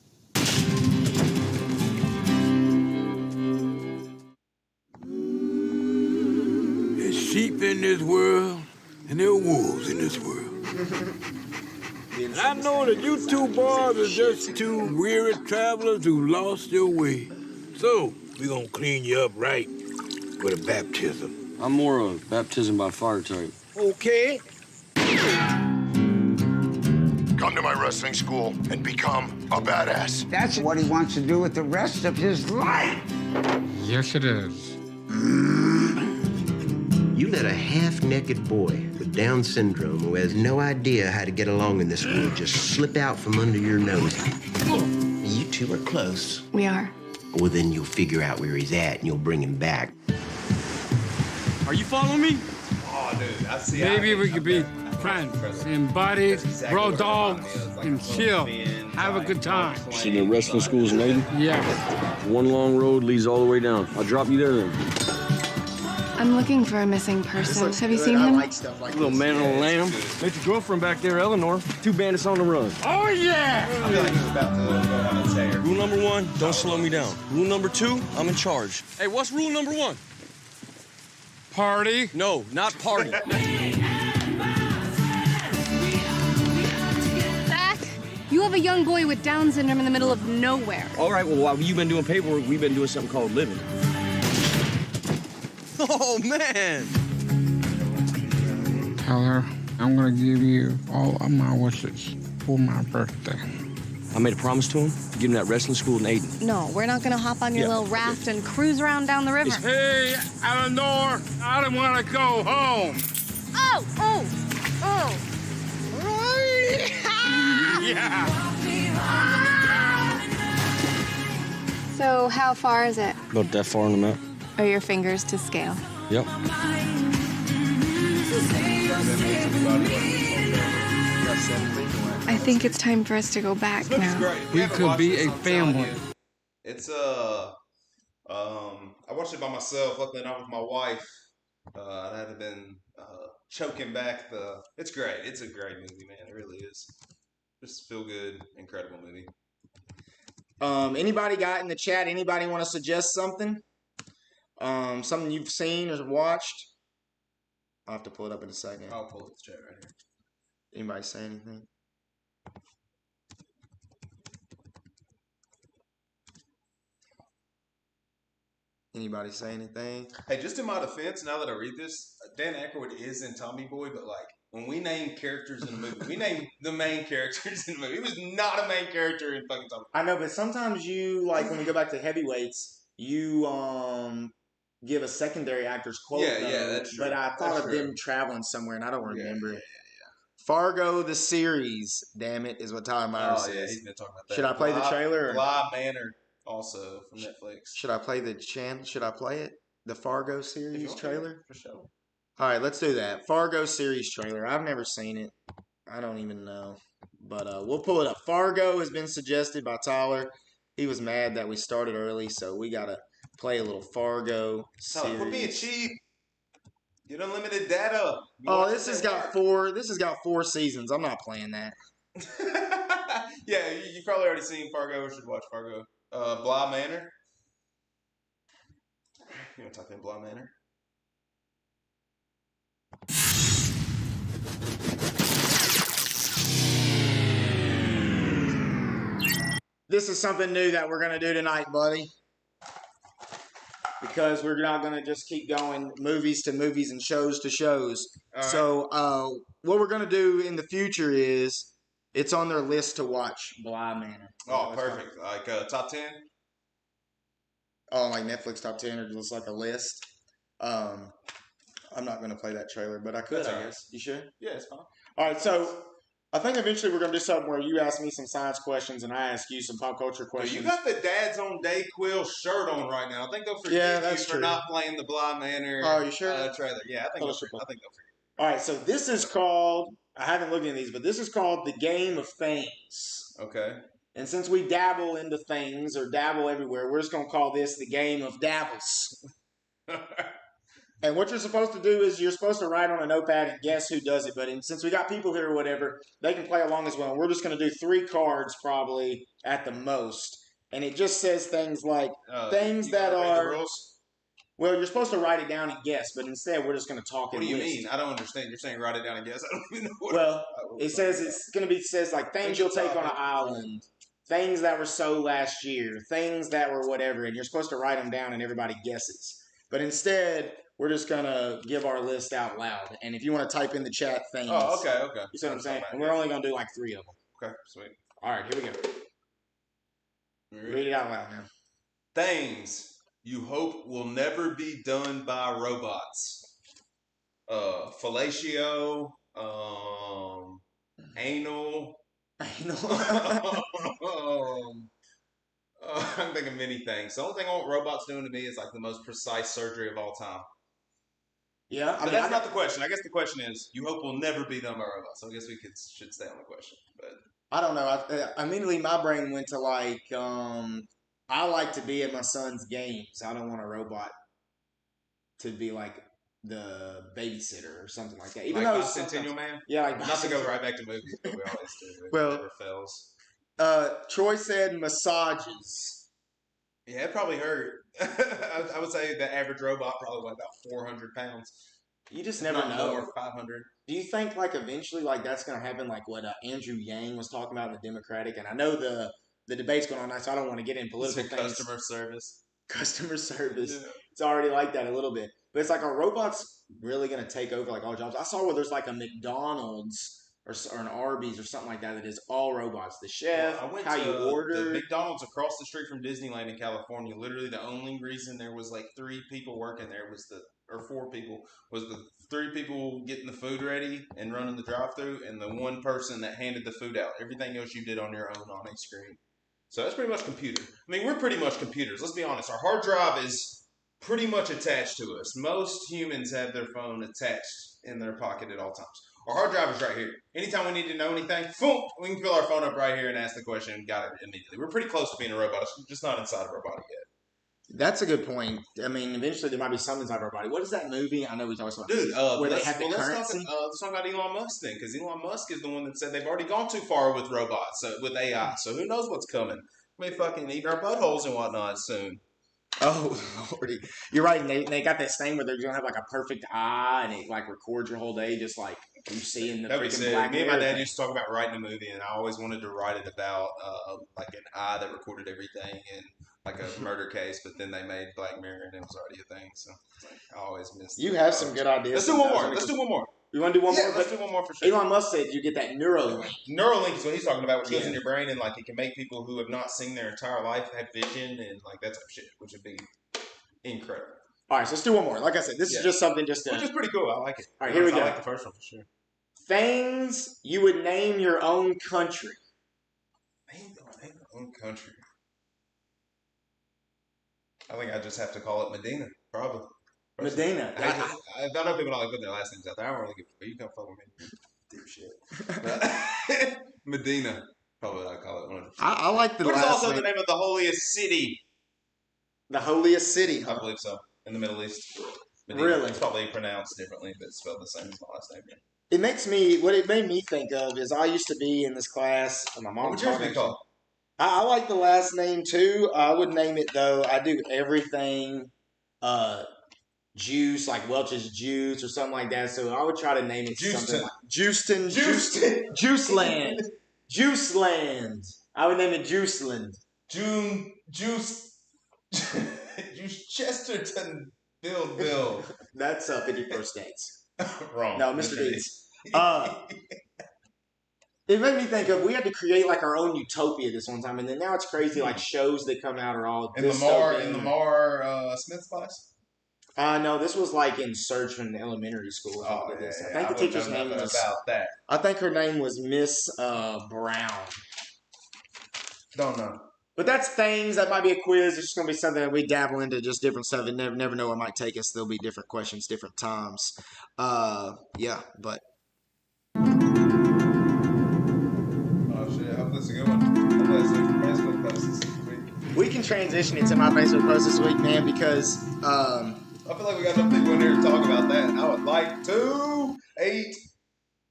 There's sheep in this world, and there are wolves in this world. And I know that you two boys are just 2 weary travelers who lost your way. So, we're gonna clean you up right with a baptism. I'm more a baptism by fire type. Okay? Come to my wrestling school and become a badass. That's what he wants to do with the rest of his life. Yes, it is. You let a half-naked boy with Down syndrome who has no idea how to get along in this world just slip out from under your nose. You two are close. We are. Well, then you'll figure out where he's at and you'll bring him back. Are you following me? Oh, dude, I see. Maybe we could be friends and buddies, roll dogs, and chill. Have a good time. See the wrestling schools in Aiden? Yeah. One long road leads all the way down. I'll drop you there then. I'm looking for a missing person. Have you Good. seen I him? like stuff like Little this. man on a lamb. Met your girlfriend back there, Eleanor. 2 bandits on the run. Oh, yeah! I feel like he's about to go on a tear. Rule number 1, don't slow me down. Rule number 2, I'm in charge. Hey, what's rule number 1? Party. No, not party. Zach, you have a young boy with Down syndrome in the middle of nowhere. All right, well, while you've been doing paperwork, we've been doing something called living. Oh, man! Tell her I'm gonna give you all of my wishes for my birthday. I made a promise to him, give him that wrestling school in Aiden. No, we're not gonna hop on your little raft and cruise around down the river. Hey, Eleanor, I don't want to go home. Oh! Yeah. So how far is it? About that far on the map. Are your fingers to scale? Yep. I think it's time for us to go back now. We could be a family. It's I watched it by myself. Luckily not with my wife. I had been choking back the. It's great. It's a great movie, man. It really is. Just feel good, incredible movie. Anybody got in the chat? Anybody want to suggest something? Something you've seen or watched? I'll have to pull it up in a second. I'll pull up the chat right here. Anybody say anything? Anybody say anything? Hey, just in my defense, now that I read this, Dan Aykroyd is in Tommy Boy, but like when we name characters in the movie, we name the main characters in the movie. He was not a main character in fucking Tommy Boy. I know, but sometimes you like when we go back to heavyweights, you give a secondary actor's quote. Yeah, that's true. But I thought of them traveling somewhere, and I don't remember it. Fargo the series, damn it, is what Tyler Myers says. Oh yeah, he's been talking about that. Should I play the trailer? Or? Bly Manor, also from Netflix. Should I play Should I play it? The Fargo series trailer? For sure. All right, let's do that. Fargo series trailer. I've never seen it. I don't even know. But we'll pull it up. Fargo has been suggested by Tyler. He was mad that we started early, so we got to play a little Fargo series. Tyler, quit being cheap. Get unlimited data. This has got 4 seasons. I'm not playing that. Yeah, you've probably already seen Fargo or should watch Fargo. Bly Manor. You want to type in Bly Manor? This is something new that we're going to do tonight, buddy. Because we're not going to just keep going movies to movies and shows to shows. Right. So what we're going to do in the future is it's on their list to watch, Bly Manor. Oh, perfect. Like top 10? Oh, like Netflix top 10 or just like a list. I'm not going to play that trailer, but I could, I guess. You sure? Yeah, it's fine. All right, so I think eventually we're going to do something where you ask me some science questions and I ask you some pop culture questions. You got the Dad's on Dayquil shirt on right now. I think they'll forgive you for not playing the Bly Manor you sure? trailer. Yeah, I think they'll forgive you. All right, so this is called, I haven't looked at these, but this is called The Game of Things. Okay. And since we dabble into things or dabble everywhere, we're just going to call this The Game of Dabbles. And what you're supposed to do is you're supposed to write on a notepad and guess who does it. But since we got people here or whatever, they can play along as well. We're just going to do 3 cards probably at the most. And it just says things like things that are... Well, you're supposed to write it down and guess, but instead we're just going to talk. What do you mean? I don't understand. You're saying write it down and guess. I don't even know what. Well, it says it's going to be says like things you'll take on an island, things that were so last year, things that were whatever, and you're supposed to write them down and everybody guesses. But instead, we're just going to give our list out loud. And if you want to type in the chat things. Oh, okay. You see what I'm saying? And we're only going to do like 3 of them. Okay, sweet. All right, here we go. Read it out loud, man. Things you hope will never be done by robots. Fellatio, anal. I'm thinking many things. The only thing I want robots doing to me is like the most precise surgery of all time. Yeah, but that's not the question. I guess the question is, you hope will never be done by robots. So I guess we should stay on the question. But I don't know. Immediately my brain went to like, I like to be at my son's games. I don't want a robot to be like the babysitter or something like that. Even like though Bicentennial Man? Yeah, like not to go right back to movies, but we always do. It well, never fails. Troy said massages. Yeah, it probably hurt. I would say the average robot probably weighed about 400 pounds. You just never know. Or 500. Do you think like eventually like that's going to happen like what Andrew Yang was talking about in the Democratic? And I know the debate's going on now, so I don't want to get in political things. Customer service. Customer service. Yeah. It's already like that a little bit. But it's like, are robots really going to take over like all jobs? I saw where there's like a McDonald's or an Arby's or something like that that is all robots. The chef, I went how to you order. the McDonald's across the street from Disneyland in California. Literally, the only reason there was like 3 people working there or 4 people was the 3 people getting the food ready and running the drive-thru, and the 1 person that handed the food out. Everything else you did on your own on a screen. So that's pretty much computer. I mean, we're pretty much computers. Let's be honest. Our hard drive is pretty much attached to us. Most humans have their phone attached in their pocket at all times. Our hard drive is right here. Anytime we need to know anything, boom, we can fill our phone up right here and ask the question and got it immediately. We're pretty close to being a robot. It's just not inside of our body yet. That's a good point. I mean, eventually there might be something inside of our body. What is that movie? I know we talked about. Dude, where they have the currency. Let's talk about Elon Musk then, because Elon Musk is the one that said they've already gone too far with robots, with AI. So who knows what's coming? We may fucking eat our buttholes and whatnot soon. Oh, Lordy. You're right. They got this thing where they're going to have like a perfect eye and it like records your whole day just like you see in the freaking black. Me and my dad used to talk about writing a movie, and I always wanted to write it about like an eye that recorded everything and like a murder case, but then they made Black Mirror and it was already a thing. So like, I always missed it. You have some good ideas. Let's do one more. You want to do one more? Let's do one more for sure. Elon Musk said you get that Neuralink. Neuralink is what he's talking about, which goes in your brain and like it can make people who have not seen their entire life have vision and like that type of shit, which would be incredible. All right, so let's do one more. Like I said, this is just something which is pretty cool. I like it. All right, here we go. I like the first one for sure. Things you would name your own country. Name your own country. I think I just have to call it Medina, probably. Medina. I know people don't like putting their last names out there. I don't really give a fuck. You can fuck with me. Deep shit. Medina. Probably what I call it. I like the last name. What is also the name of the holiest city? The holiest city, huh? I believe so. In the Middle East. Medina. Really? It's probably pronounced differently, but it's spelled the same as my last name. What it made me think of is I used to be in this class, and my mom. What would yours be called? I like the last name too. I would name it though. I do everything, juice, like Welch's Juice or something like that. So I would try to name it something like Juiceland. Juiceland. I would name it Juiceland. Juice Chesterton Bill. That's 51st Dates. Wrong. No, Mr. Deeds. It made me think of, we had to create like our own utopia this one time, and then now it's crazy, like shows that come out are all in Lamar Smith class. No, this was like in Search in elementary school. I think the teacher's name was about that. I think her name was Miss Brown. Don't know. But that's things. That might be a quiz. It's just going to be something that we dabble into, just different stuff, and never know where it might take us. There'll be different questions, different times. Yeah, but. Oh shit! I hope that's a good one. I hope that's a Facebook post this week. We can transition into my Facebook post this week, man, because I feel like we got enough people in here to talk about that. I would like to 8.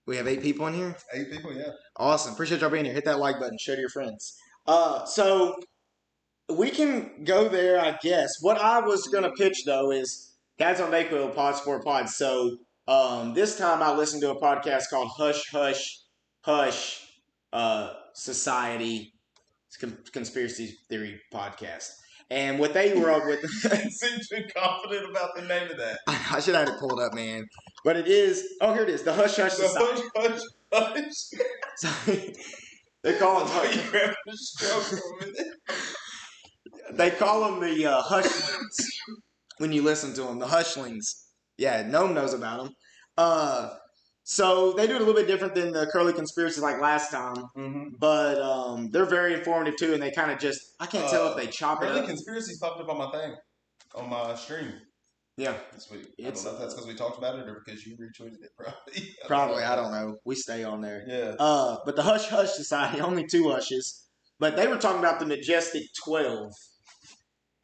We have 8 people in here. 8 people, yeah. Awesome. Appreciate y'all being here. Hit that like button. Share to your friends. So we can go there, I guess. What I was going to pitch, though, is Dads on Dayquil, Pod Sport Pod. So this time I listened to a podcast called Hush, Hush, Hush Society. It's Conspiracy Theory Podcast. And what they were with... seem too confident about the name of that. I should have it pulled up, man. But it is... Oh, here it is. The Hush, Hush Society. Hush, Hush. Sorry. They call them They call them the Hushlings when you listen to them. The Hushlings. Yeah, Gnome knows about them. So they do it a little bit different than the Curly Conspiracies like last time. Mm-hmm. But they're very informative too, and they kind of just... I can't tell if they chop it up. Curly Conspiracies popped up on my thing. On my stream. Yeah. This week. I don't know if that's because we talked about it or because you retweeted it, probably. Probably, I don't know. We stay on there. Yeah. But the Hush Hush Society, only 2 hushes. But they were talking about the Majestic 12.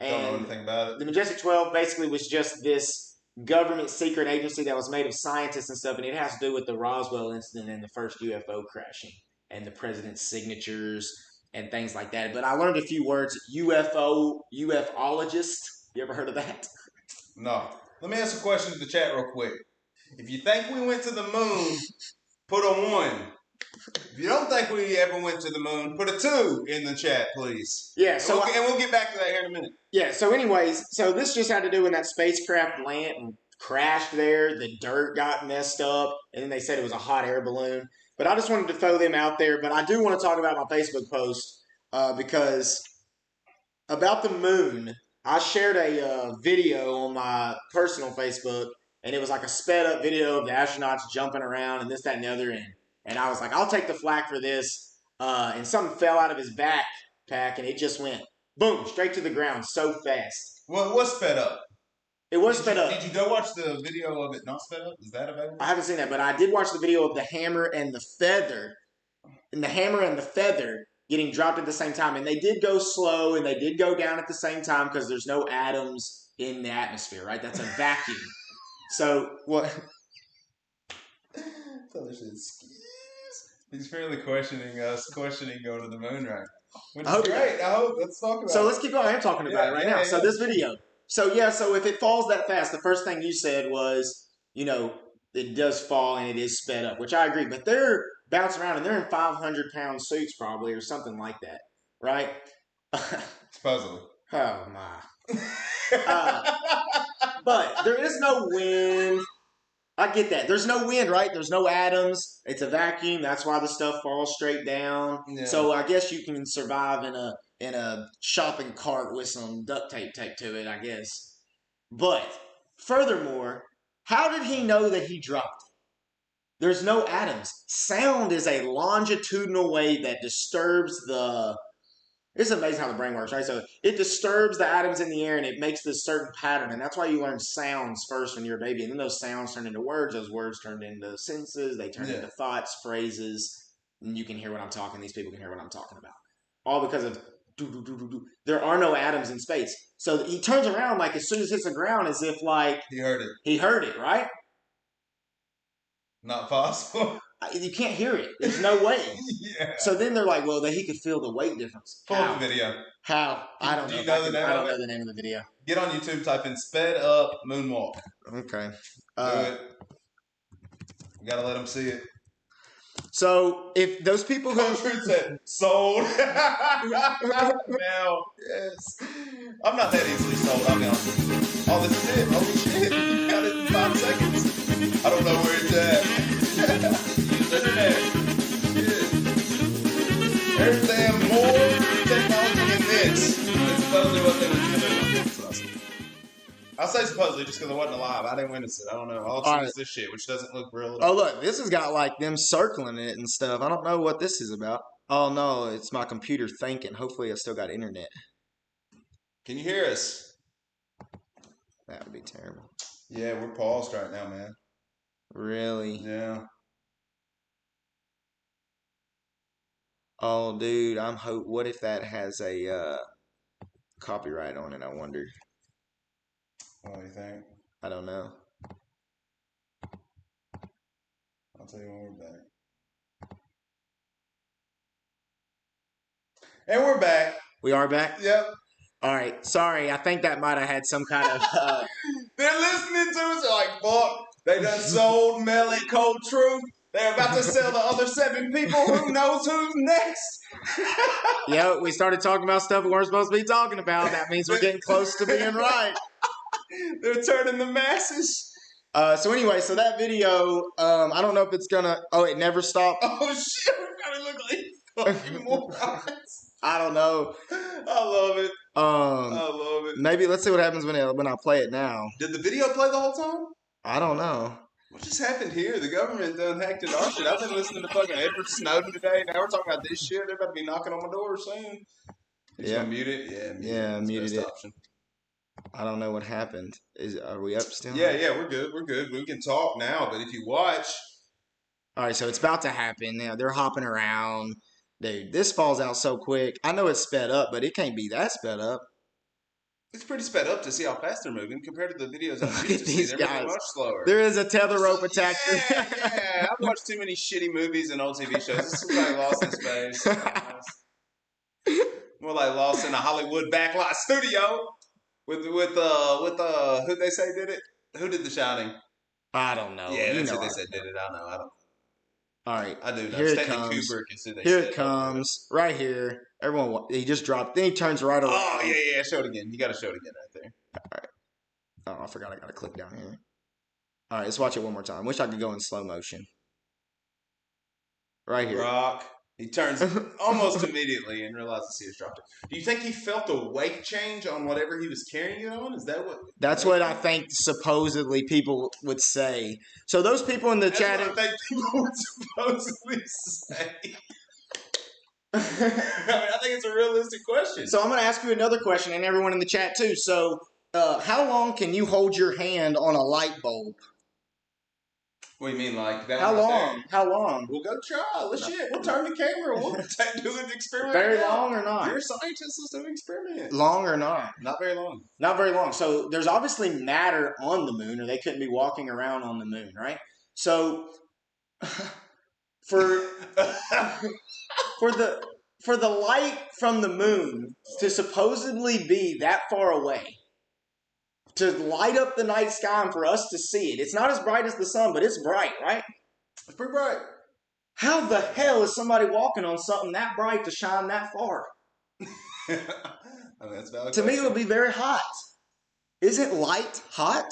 And don't know anything about it. The Majestic 12 basically was just this government secret agency that was made of scientists and stuff, and it has to do with the Roswell incident and the first UFO crashing and the president's signatures and things like that. But I learned a few words. UFOlogist. You ever heard of that? No. Let me ask a question to the chat real quick. If you think we went to the moon, put a 1. If you don't think we ever went to the moon, put a 2 in the chat, please. Yeah. So and we'll get back to that here in a minute. Yeah. So anyways, so this just had to do when that spacecraft landed and crashed there. The dirt got messed up, and then they said it was a hot air balloon. But I just wanted to throw them out there. But I do want to talk about my Facebook post because about the moon. I shared a video on my personal Facebook, and it was like a sped-up video of the astronauts jumping around and this, that, and the other. And I was like, I'll take the flak for this. And something fell out of his backpack, and it just went, boom, straight to the ground so fast. Well, it was sped up. It was sped up. Did you go watch the video of it not sped up? Is that available? I haven't seen that, but I did watch the video of the hammer and the feather. And the hammer and the feather getting dropped at the same time. And they did go slow, and they did go down at the same time because there's no atoms in the atmosphere, right? That's a vacuum. So, what? He's fairly questioning us, questioning going to the moon right now. Which I hope is great. I hope. Let's talk about it. So, let's keep going. I am talking about it right now. So, this video. So, so if it falls that fast, the first thing you said was, it does fall and it is sped up, which I agree. But they're bouncing around, and they're in 500-pound suits probably or something like that, right? Supposedly. Oh, my. But there is no wind. I get that. There's no wind, right? There's no atoms. It's a vacuum. That's why the stuff falls straight down. Yeah. So I guess you can survive in a shopping cart with some duct tape taped to it, I guess. But furthermore, how did he know that he dropped it? There's no atoms. Sound is a longitudinal wave that disturbs the... It's amazing how the brain works, right? So it disturbs the atoms in the air, and it makes this certain pattern. And that's why you learn sounds first when you're a baby. And then those sounds turn into words. Those words turn into sentences. They turn into thoughts, phrases. And you can hear what I'm talking. These people can hear what I'm talking about. All because of... There are no atoms in space. So he turns around like as soon as it hits the ground as if like... He heard it. He heard it, right? Not possible. You can't hear it. There's no way. Yeah. So then they're like, well, that he could feel the weight difference. Pull up the video. How? I don't know. Do you know the name of it? I don't know the name of the video. Get on YouTube, type in sped up moonwalk. Okay. Do it. You gotta let them see it. So if those people who said sold. Now, yes. I'm not that easily sold, I'll be honest. Oh, this is it. Holy shit. You got it in 5 seconds. I don't know where it's at. Internet. Shit. There's damn more technology than this. It's supposedly what they was gonna do. I'll say supposedly just because I wasn't alive. I didn't witness it. I don't know. All I've seen is this shit, which doesn't look real. Oh, look. This has got like them circling it and stuff. I don't know what this is about. Oh, no. It's my computer thinking. Hopefully, I still got internet. Can you hear us? That would be terrible. Yeah, we're paused right now, man. Really? Yeah. Oh, dude. What if that has a copyright on it? I wonder. What do you think? I don't know. I'll tell you when we're back. And we're back. We are back? Yep. All right. Sorry. I think that might have had some kind of... They're listening to us like, fuck, they done sold Melly Cold Truth. They're about to sell the other 7 people. Who knows who's next? Yeah, we started talking about stuff we weren't supposed to be talking about. That means we're getting close to being right. They're turning the masses. So anyway, so that video, I don't know if it's gonna... Oh, it never stopped? Oh, shit. We're gonna look like fucking morons. I don't know. I love it. I love it. Maybe, let's see what happens when I play it now. Did the video play the whole time? I don't know. What just happened here? The government done hacked into our shit. I've been listening to fucking Edward Snowden today. Now we're talking about this shit. They're about to be knocking on my door soon. You gonna mute it? Yeah, muted it. Option. I don't know what happened. Are we up still? Yeah, we're good. We're good. We can talk now, but if you watch... All right, so it's about to happen. Now they're hopping around. Dude, this falls out so quick. I know it's sped up, but it can't be that sped up. It's pretty sped up to see how fast they're moving compared to the videos I've Look used at to see. these They're guys. moving much slower. There is a tether rope attack. Yeah. I've watched too many shitty movies and old TV shows. This is like Lost in Space. More like Lost in a Hollywood backlot studio with who they say did it? Who did The Shining? I don't know. Yeah, that's who they said did it. I don't. All right. I do know. Here it Stanley comes. Kubrick is who they Here said it comes. Right here. Everyone, he just dropped. Then he turns right around. Oh, yeah. Show it again. You got to show it again right there. All right. Oh, I forgot I got to click down here. All right, let's watch it one more time. Wish I could go in slow motion. Right here. Rock. He turns almost immediately and realizes he has dropped it. Do you think he felt a weight change on whatever he was carrying it on? Is that what? That's what I think supposedly people would say. So those people in the chat... That's what I think people would supposedly say. I think it's a realistic question. So I'm going to ask you another question, and everyone in the chat too. So how long can you hold your hand on a light bulb? What do you mean, like that? How long? How long? We'll go try. Let's shit. We'll turn the camera. We'll do an experiment. Very long or not? You're a scientist. Let's do an experiment. Long or not? Not very long. Not very long. So there's obviously matter on the moon, or they couldn't be walking around on the moon, right? So for the light from the moon to supposedly be that far away, to light up the night sky and for us to see it. It's not as bright as the sun, but it's bright, right? It's pretty bright. How the hell is somebody walking on something that bright to shine that far? I mean, that's valid. To me, it would be very hot. Isn't light hot?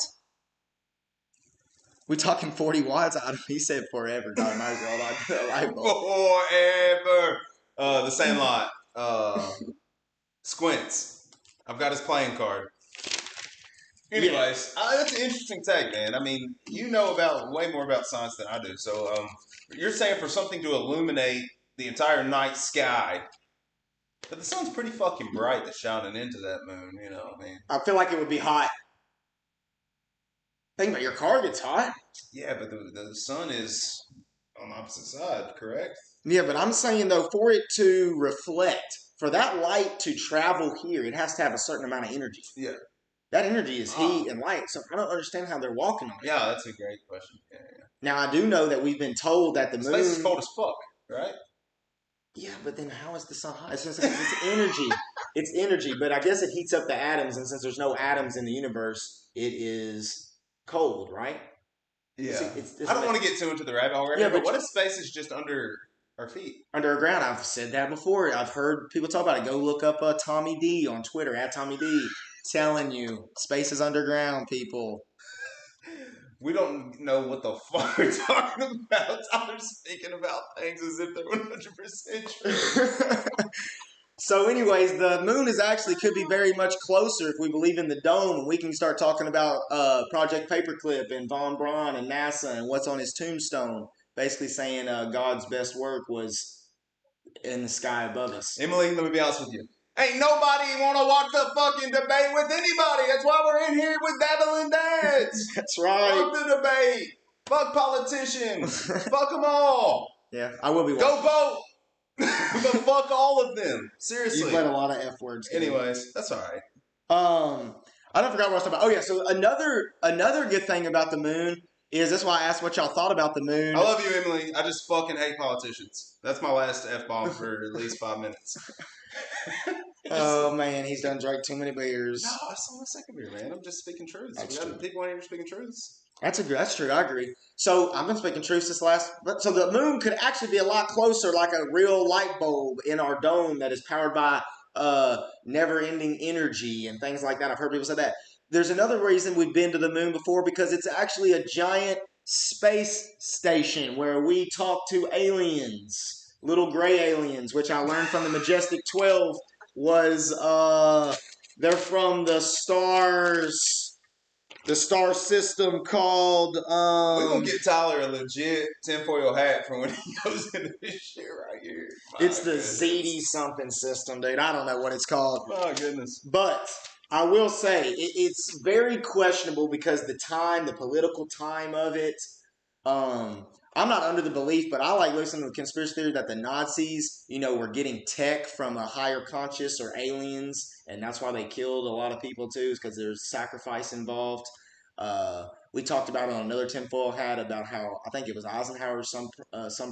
We talking 40 watts? He said forever. God, might as well not do a light bulb. Forever. The same lot. Squints. I've got his playing card. Anyways, that's an interesting take, man. I mean, you know about way more about science than I do. So you're saying for something to illuminate the entire night sky, but the sun's pretty fucking bright that's shining into that moon, you know what I mean? I feel like it would be hot. Think about it, your car gets hot. Yeah, but the sun is on the opposite side, correct? Yeah, but I'm saying, though, for it to reflect, for that light to travel here, it has to have a certain amount of energy. Yeah. That energy is heat and light, so I don't understand how they're walking on it. Yeah, that's a great question. Yeah. Now, I do know that we've been told that the moon... Space is cold as fuck, right? Yeah, but then how is the sun hot? It's energy. It's energy, but I guess it heats up the atoms, and since there's no atoms in the universe, it is cold, right? Yeah. I don't want to get too into the rabbit hole right now, but what if space is just under our feet? Under our ground. I've said that before. I've heard people talk about it. Go look up Tommy D on Twitter, @TommyD, telling you, space is underground, people. We don't know what the fuck we're talking about. Tyler's speaking about things as if they're 100% true. So anyways, the moon could be very much closer if we believe in the dome. We can start talking about Project Paperclip and Von Braun and NASA and what's on his tombstone. Basically saying God's best work was in the sky above us. Emily, let me be honest with you. Ain't nobody want to watch the fucking debate with anybody. That's why we're in here with Dabbling Dads. That's right. Fuck the debate. Fuck politicians. Fuck them all. Yeah, I will be watching. Go vote. But fuck all of them. Seriously. You've let a lot of F words. Anyways, that's all right. I don't forgot what I was talking about. Oh yeah, so another good thing about the moon is that's why I asked what y'all thought about the moon. I love you, Emily. I just fucking hate politicians. That's my last F-bomb for at least 5 minutes. Oh man, he's done drank too many beers. No, that's not my second beer, man. I'm just speaking truths. We got people on here speaking truths. That's true. I agree. So I've been speaking truths so the moon could actually be a lot closer, like a real light bulb in our dome that is powered by never-ending energy and things like that. I've heard people say that. There's another reason we've been to the moon before, because it's actually a giant space station where we talk to aliens, little gray aliens, which I learned from the Majestic 12 was they're from the star system called we're gonna get Tyler a legit tinfoil hat for when he goes into this shit right here. It's the ZD something system, dude. I don't know what it's called. My goodness. But I will say it's very questionable because the political time of it. I'm not under the belief, but I like listening to the conspiracy theory that the Nazis, were getting tech from a higher conscious or aliens, and that's why they killed a lot of people too, is because there's sacrifice involved. We talked about it on another tinfoil hat about how I think it was Eisenhower, some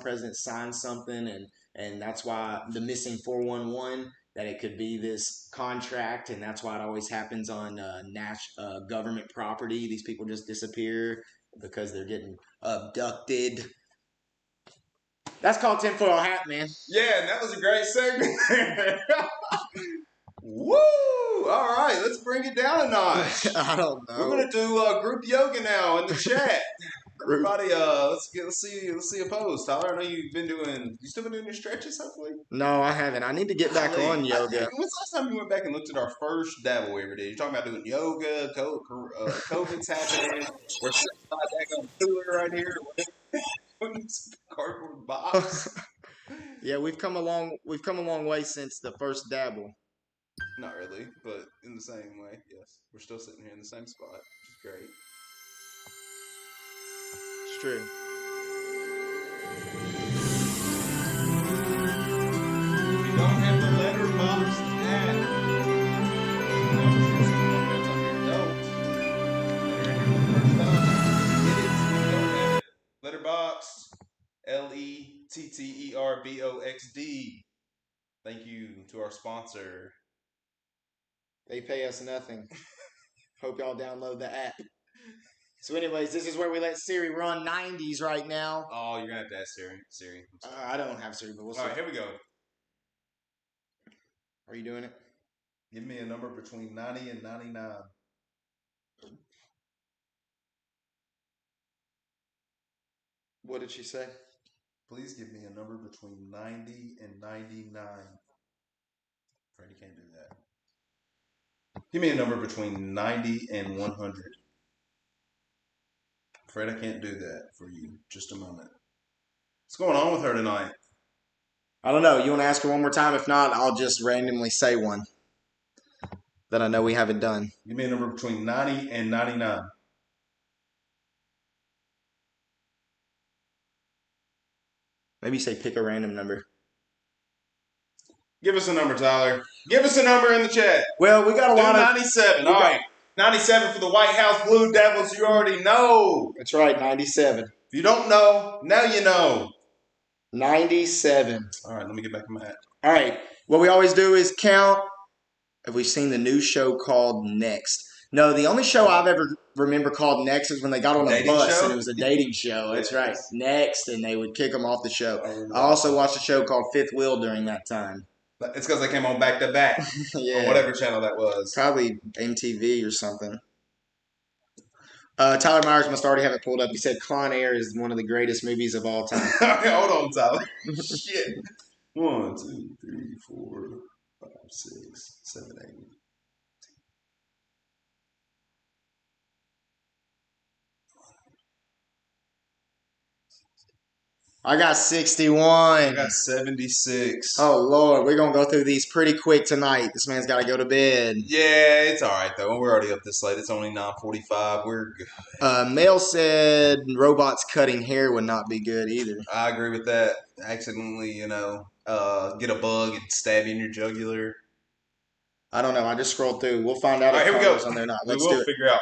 president signed something, and that's why the missing 411, that it could be this contract, and that's why it always happens on government property. These people just disappear because they're getting abducted. That's called tinfoil hat, man. Yeah, and that was a great segment. Woo! All right, let's bring it down a notch. I don't know. We're gonna do group yoga now in the chat. Everybody, let's see a pose. Tyler, I know you still been doing your stretches, hopefully? No, I haven't. I need to get back on yoga. When's the last time you went back and looked at our first dabble we ever did? You're talking about doing yoga, COVID's happening. We're sitting back on the cooler right here. Cardboard box. Yeah, we've come a long way since the first dabble. Not really, but in the same way, yes. We're still sitting here in the same spot, which is great. It's true. We don't have the letterbox app. Letterbox, LETTERBOXD. Thank you to our sponsor. They pay us nothing. Hope y'all download the app. So anyways, this is where we let Siri run 90s right now. Oh, you're going to have to ask Siri. I don't have Siri, but we'll see. All right, here we go. Are you doing it? Give me a number between 90 and 99. What did she say? Please give me a number between 90 and 99. Freddie can't do that. Give me a number between 90 and 100. Fred, I can't do that for you. Just a moment. What's going on with her tonight? I don't know. You want to ask her one more time? If not, I'll just randomly say one that I know we haven't done. Give me a number between 90 and 99. Maybe say pick a random number. Give us a number, Tyler. Give us a number in the chat. Well, we got a lot of 97. All right. 97 for the White House Blue Devils. You already know. That's right, 97. If you don't know, now you know. 97. All right, let me get back to my hat. All right. What we always do is count. Have we seen the new show called Next? No, the only show I've ever remember called Next is when they got on a bus and it was a dating show. That's right. Next, and they would kick them off the show. I also watched a show called Fifth Wheel during that time. It's because they came on back to back. Yeah. On whatever channel that was. Probably MTV or something. Tyler Myers must already have it pulled up. He said Con Air is one of the greatest movies of all time. Hold on, Tyler. Shit. 1, 2, 3, 4, 5, 6, 7, 8. I got 61. I got 76. Oh, Lord. We're going to go through these pretty quick tonight. This man's got to go to bed. Yeah, it's all right, though. We're already up this late. It's only 9:45. We're good. Mel said robots cutting hair would not be good either. I agree with that. Accidentally, get a bug and stab you in your jugular. I don't know. I just scrolled through. We'll find out all right, if here we go. on there or not. We Let's will do it. figure out.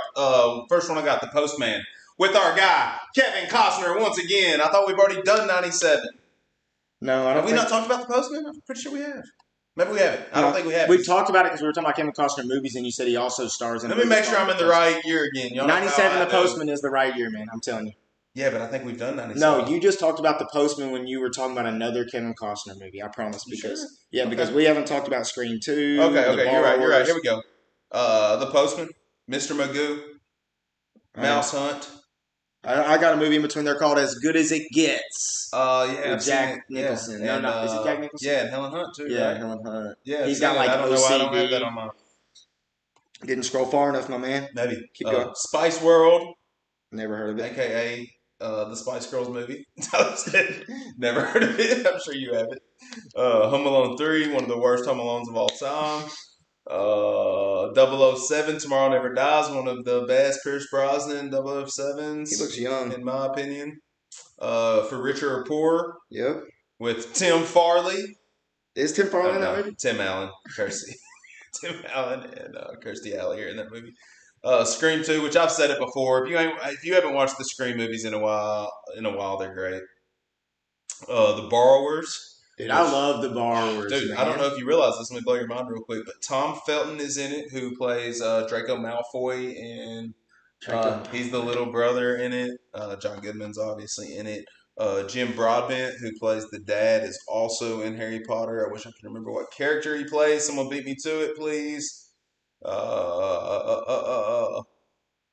First one I got, The Postman. With our guy, Kevin Costner, once again. I thought we've already done 97. No, I don't Have we not talked about The Postman? I'm pretty sure we have. Maybe we haven't. I don't think we have. We talked about it because we were talking about Kevin Costner movies, and you said he also stars in. Let me make sure I'm in the right year again. 97, The Postman is the right year, man. I'm telling you. Yeah, but I think we've done 97. No, you just talked about The Postman when you were talking about another Kevin Costner movie. I promise. Because we haven't talked about Scream 2. Okay, you're right. Here we go. The Postman, Mr. Magoo, Mouse Hunt. I got a movie in between there called As Good as It Gets. Yeah, with Jack Nicholson. Yeah. No, is it Jack Nicholson? Yeah, and Helen Hunt too. Yeah, right? Helen Hunt. Yeah, he's got like I don't know OCD. why I don't have that on my. Didn't scroll far enough, my man. Maybe. Keep going. Spice World. Never heard of it. AKA the Spice Girls movie. Never heard of it. I'm sure you have it. Home Alone 3, one of the worst Home Alones of all time. 007, Tomorrow Never Dies, one of the best Pierce Brosnan 007s. He looks young. In my opinion. For Richer or Poorer. Yep. With Tim Farley. Is Tim Farley in that movie? Tim Allen. Kirstie. Tim Allen and Kirstie Alley are in that movie. Scream 2, which I've said it before. If you haven't watched the Scream movies in a while, they're great. The Borrowers. Dude, I love The Borrowers. Dude, man. I don't know if you realize this. Let me blow your mind real quick. But Tom Felton is in it, who plays Draco Malfoy, and he's the little brother in it. John Goodman's obviously in it. Jim Broadbent, who plays the dad, is also in Harry Potter. I wish I could remember what character he plays. Someone beat me to it, please. I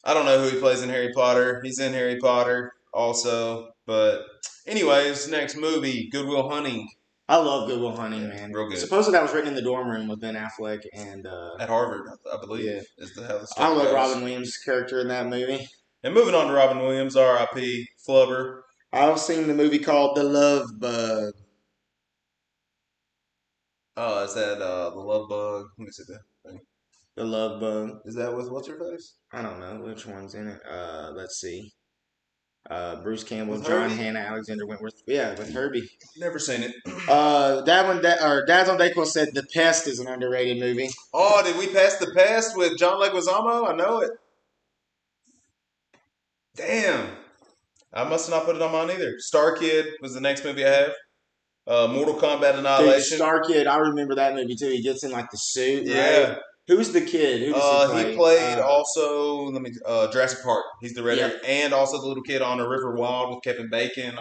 don't know who he plays in Harry Potter. He's in Harry Potter also. But anyways, next movie, Good Will Hunting. I love Good Will Hunting, man. Real good. Supposedly that was written in the dorm room with Ben Affleck and at Harvard, I believe. Yeah. Is how the I love goes. Robin Williams' character in that movie. And moving on to Robin Williams, R.I.P. Flubber. I've seen the movie called The Love Bug. Oh, is that The Love Bug? Let me see that thing. The Love Bug. Is that with what's her face? I don't know which one's in it. Let's see. Bruce Campbell, With John Herbie? Hannah, Alexander Wentworth. Yeah, with Herbie. Never seen it. Dad's on Dayquil said The Pest is an underrated movie. Oh, did we pass The Pest with John Leguizamo? I know it. Damn. I must not put it on mine either. Star Kid was the next movie I have. Mortal Kombat Annihilation. Dude, Star Kid, I remember that movie too. He gets in like the suit. Yeah. Right? Who's the kid? Who does he play? He played also Jurassic Park. He's the redhead, and also the little kid on the River Wild with Kevin Bacon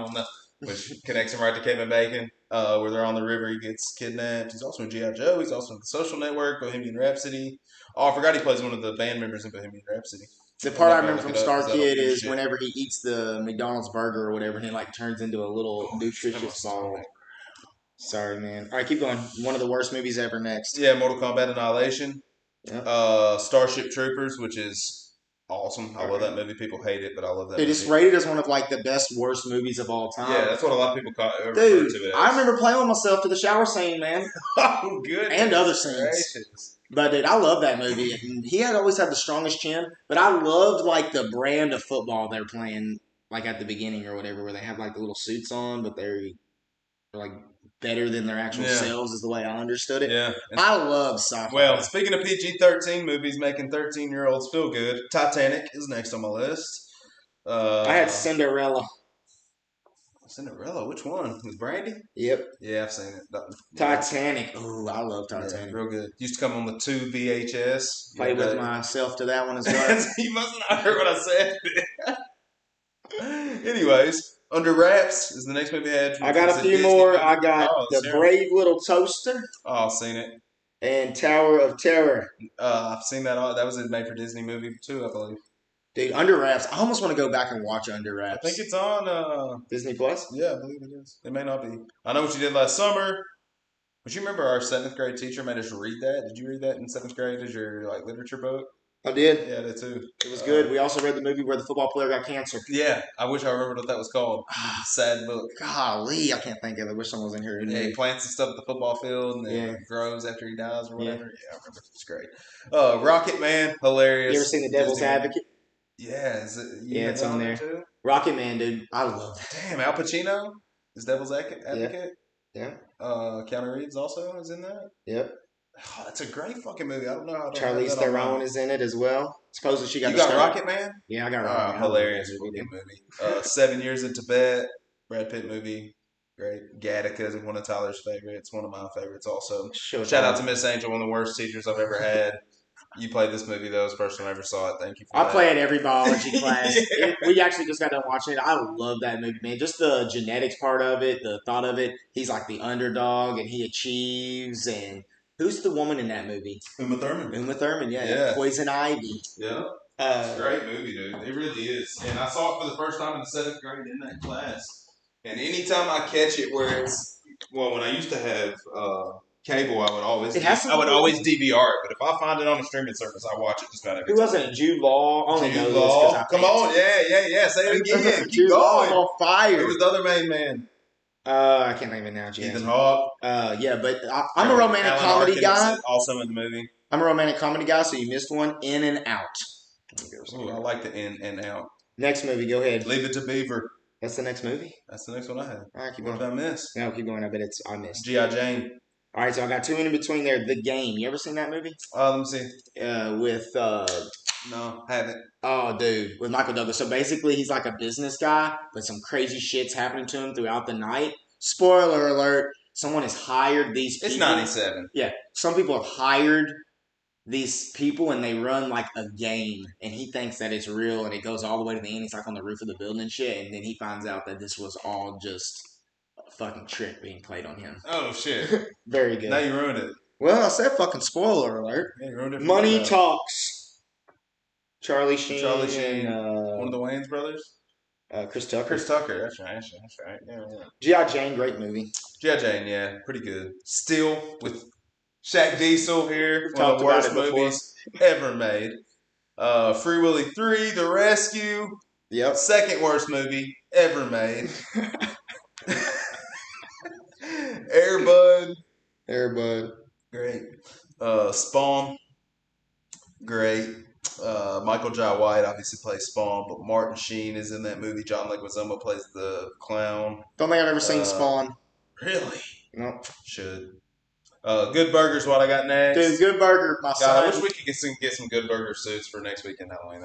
which connects him right to Kevin Bacon. Where they're on the river, he gets kidnapped. He's also in G.I. Joe. He's also in The Social Network, Bohemian Rhapsody. Oh, I forgot he plays one of the band members in Bohemian Rhapsody. The part I remember from Star Kid is whenever he eats the McDonald's burger or whatever, and he like turns into a little nutritious ball. Sorry, man. All right, keep going. One of the worst movies ever. Next. Yeah, Mortal Kombat Annihilation. Yep. Starship Troopers, which is awesome. I love that movie. People hate it, but I love that movie. It is rated as one of like the best, worst movies of all time. Yeah, that's what a lot of people refer Dude, to it as. I remember playing with myself to the shower scene, man. Oh, good. And other scenes. But dude, I love that movie. And he had always had the strongest chin, but I loved like the brand of football they're playing, like at the beginning or whatever, where they have like the little suits on, but they're like better than their actual selves, is the way I understood it. Yeah, I love sci-fi. Well, speaking of PG-13 movies making 13-year-olds feel good, Titanic is next on my list. I had Cinderella. Cinderella, which one? With Brandy? Yep. Yeah, I've seen it. Titanic. Ooh, I love Titanic. Yeah, real good. Used to come on the 2 VHS. Played with myself to that one as well. You must not have heard what I said. Anyways, Under Wraps is the next movie I had. I got a few more. I got The Brave Little Toaster. Oh, I've seen it. And Tower of Terror. I've seen that. That was a made-for-Disney movie too, I believe. Dude, Under Wraps. I almost want to go back and watch Under Wraps. I think it's on Disney Plus. Yeah, I believe it is. It may not be. I Know What You Did Last Summer. But you remember our 7th grade teacher made us read that? Did you read that in 7th grad as your literature book? I did. Yeah, I did too. It was good. We also read the movie where the football player got cancer. Yeah, I wish I remembered what that was called. Sad book. Golly, I can't think of it. I wish someone was in here. Yeah, he plants and stuff at the football field and then grows after he dies or whatever. Yeah, I remember. It's great. Rocket Man, hilarious. You ever seen The Devil's Advocate? Yeah, yeah, it's on there. Too? Rocket Man, dude. I love that. Damn, Al Pacino is Devil's Advocate. Yeah. Keanu Reeves also is in that. Yep. Oh, that's a great fucking movie. I don't know how to. Charlize Theron is in it as well. Supposedly she got. You got Rocket Man? Yeah, I got Rocket Man. Hilarious movie. 7 Years in Tibet, Brad Pitt movie. Great. Gattaca is one of Tyler's favorites. One of my favorites also. Shout out to Miss Angel, one of the worst teachers I've ever had. You played this movie though. It was the first time I ever saw it. Thank you for that. I play it every biology class. We actually just got done watching it. I love that movie, man. Just the genetics part of it, the thought of it. He's like the underdog and he achieves. And who's the woman in that movie? Uma Thurman. Uma Thurman, yeah. Poison Ivy. Yeah. It's a great movie, dude. It really is. And I saw it for the first time in the 7th grade in that class. And anytime I catch it where it's, well, when I used to have cable, I would always DVR it. But if I find it on a streaming service, I watch it just about every time. Who wasn't it? Jude Law? Jude Law. Come on. Yeah. Say it again. Keep Jude going. Law on fire. Who was the other main man? I can't think of it now. Ethan Hawke. Yeah, but I'm a romantic comedy guy. Also in the movie. I'm a romantic comedy guy, so you missed one. In and Out. Ooh, I like the In and Out. Next movie, go ahead. Leave It to Beaver. That's the next movie? That's the next one I had. All right, keep going. going. What did I miss? No, keep going. I bet I missed. G.I. Jane. All right, so I got 2 in between there. The Game. You ever seen that movie? Let me see. With no, haven't. Oh, dude, with Michael Douglas. So basically, he's like a business guy, but some crazy shit's happening to him throughout the night. Spoiler alert: someone has hired these people. It's 97. Yeah, some people have hired these people, and they run like a game, and he thinks that it's real, and it goes all the way to the end. He's like on the roof of the building and shit, and then he finds out that this was all just a fucking trick being played on him. Oh shit! Very good. Now you ruined it. Well, I said fucking spoiler alert. Yeah, you ruined it. Money Talks. Charlie Sheen. And, one of the Wayans brothers. Chris Tucker. Chris Tucker. That's right. Yeah. G.I. Jane, great movie. G.I. Jane, yeah, pretty good. Still with Shaq Diesel here, one of the worst movies ever made. Free Willy 3, The Rescue. Yep. Second worst movie ever made. Airbud. Great. Spawn. Great. Michael Jai White obviously plays Spawn, but Martin Sheen is in that movie. John Leguizamo plays the clown. Don't think I've ever seen Spawn. Really? No. Should. Good Burger's what I got next. Dude, Good Burger. My son. I wish we could get some Good Burger suits for next weekend Halloween.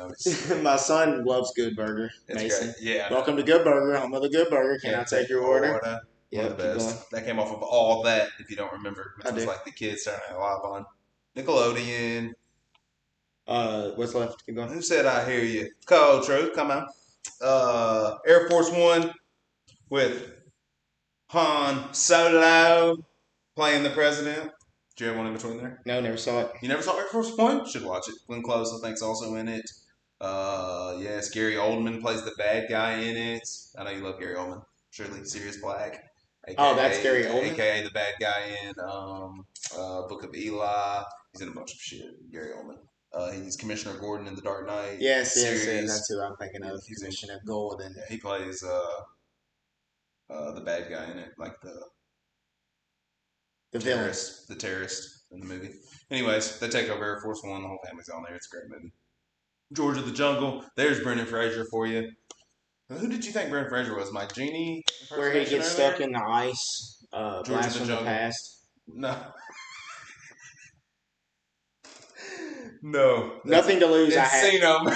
My son loves Good Burger. Mason. Great. Yeah. Welcome to Good Burger. Home of the Good Burger. Can I take your order? Yeah, the best. That came off of All That, if you don't remember, which was do. like the kids Saturday Night Live on Nickelodeon. What's left? Keep going. Who said I hear you? Cold Truth, come on. Air Force One with Han Solo playing the president. Do you have one in between there? No, never saw it. You never saw Air Force One? Should watch it. Glenn Close, I think, is also in it. Yes, Gary Oldman plays the bad guy in it. I know you love Gary Oldman. Surely Sirius Black. AKA, that's Gary Oldman? AKA the bad guy in Book of Eli. He's in a bunch of shit. Gary Oldman. He's Commissioner Gordon in The Dark Knight. Yes. That's who I'm thinking of. Commissioner Gordon. Yeah, he plays the bad guy in it, like the terrorist, the terrorist in the movie. Anyways, they take over Air Force One. The whole family's on there. It's a great movie. George of the Jungle. There's Brendan Fraser for you. Who did you think Brendan Fraser was? Mike Genie? Where he gets stuck in the ice. Blast from the Past. No. No. Nothing to lose. Encino.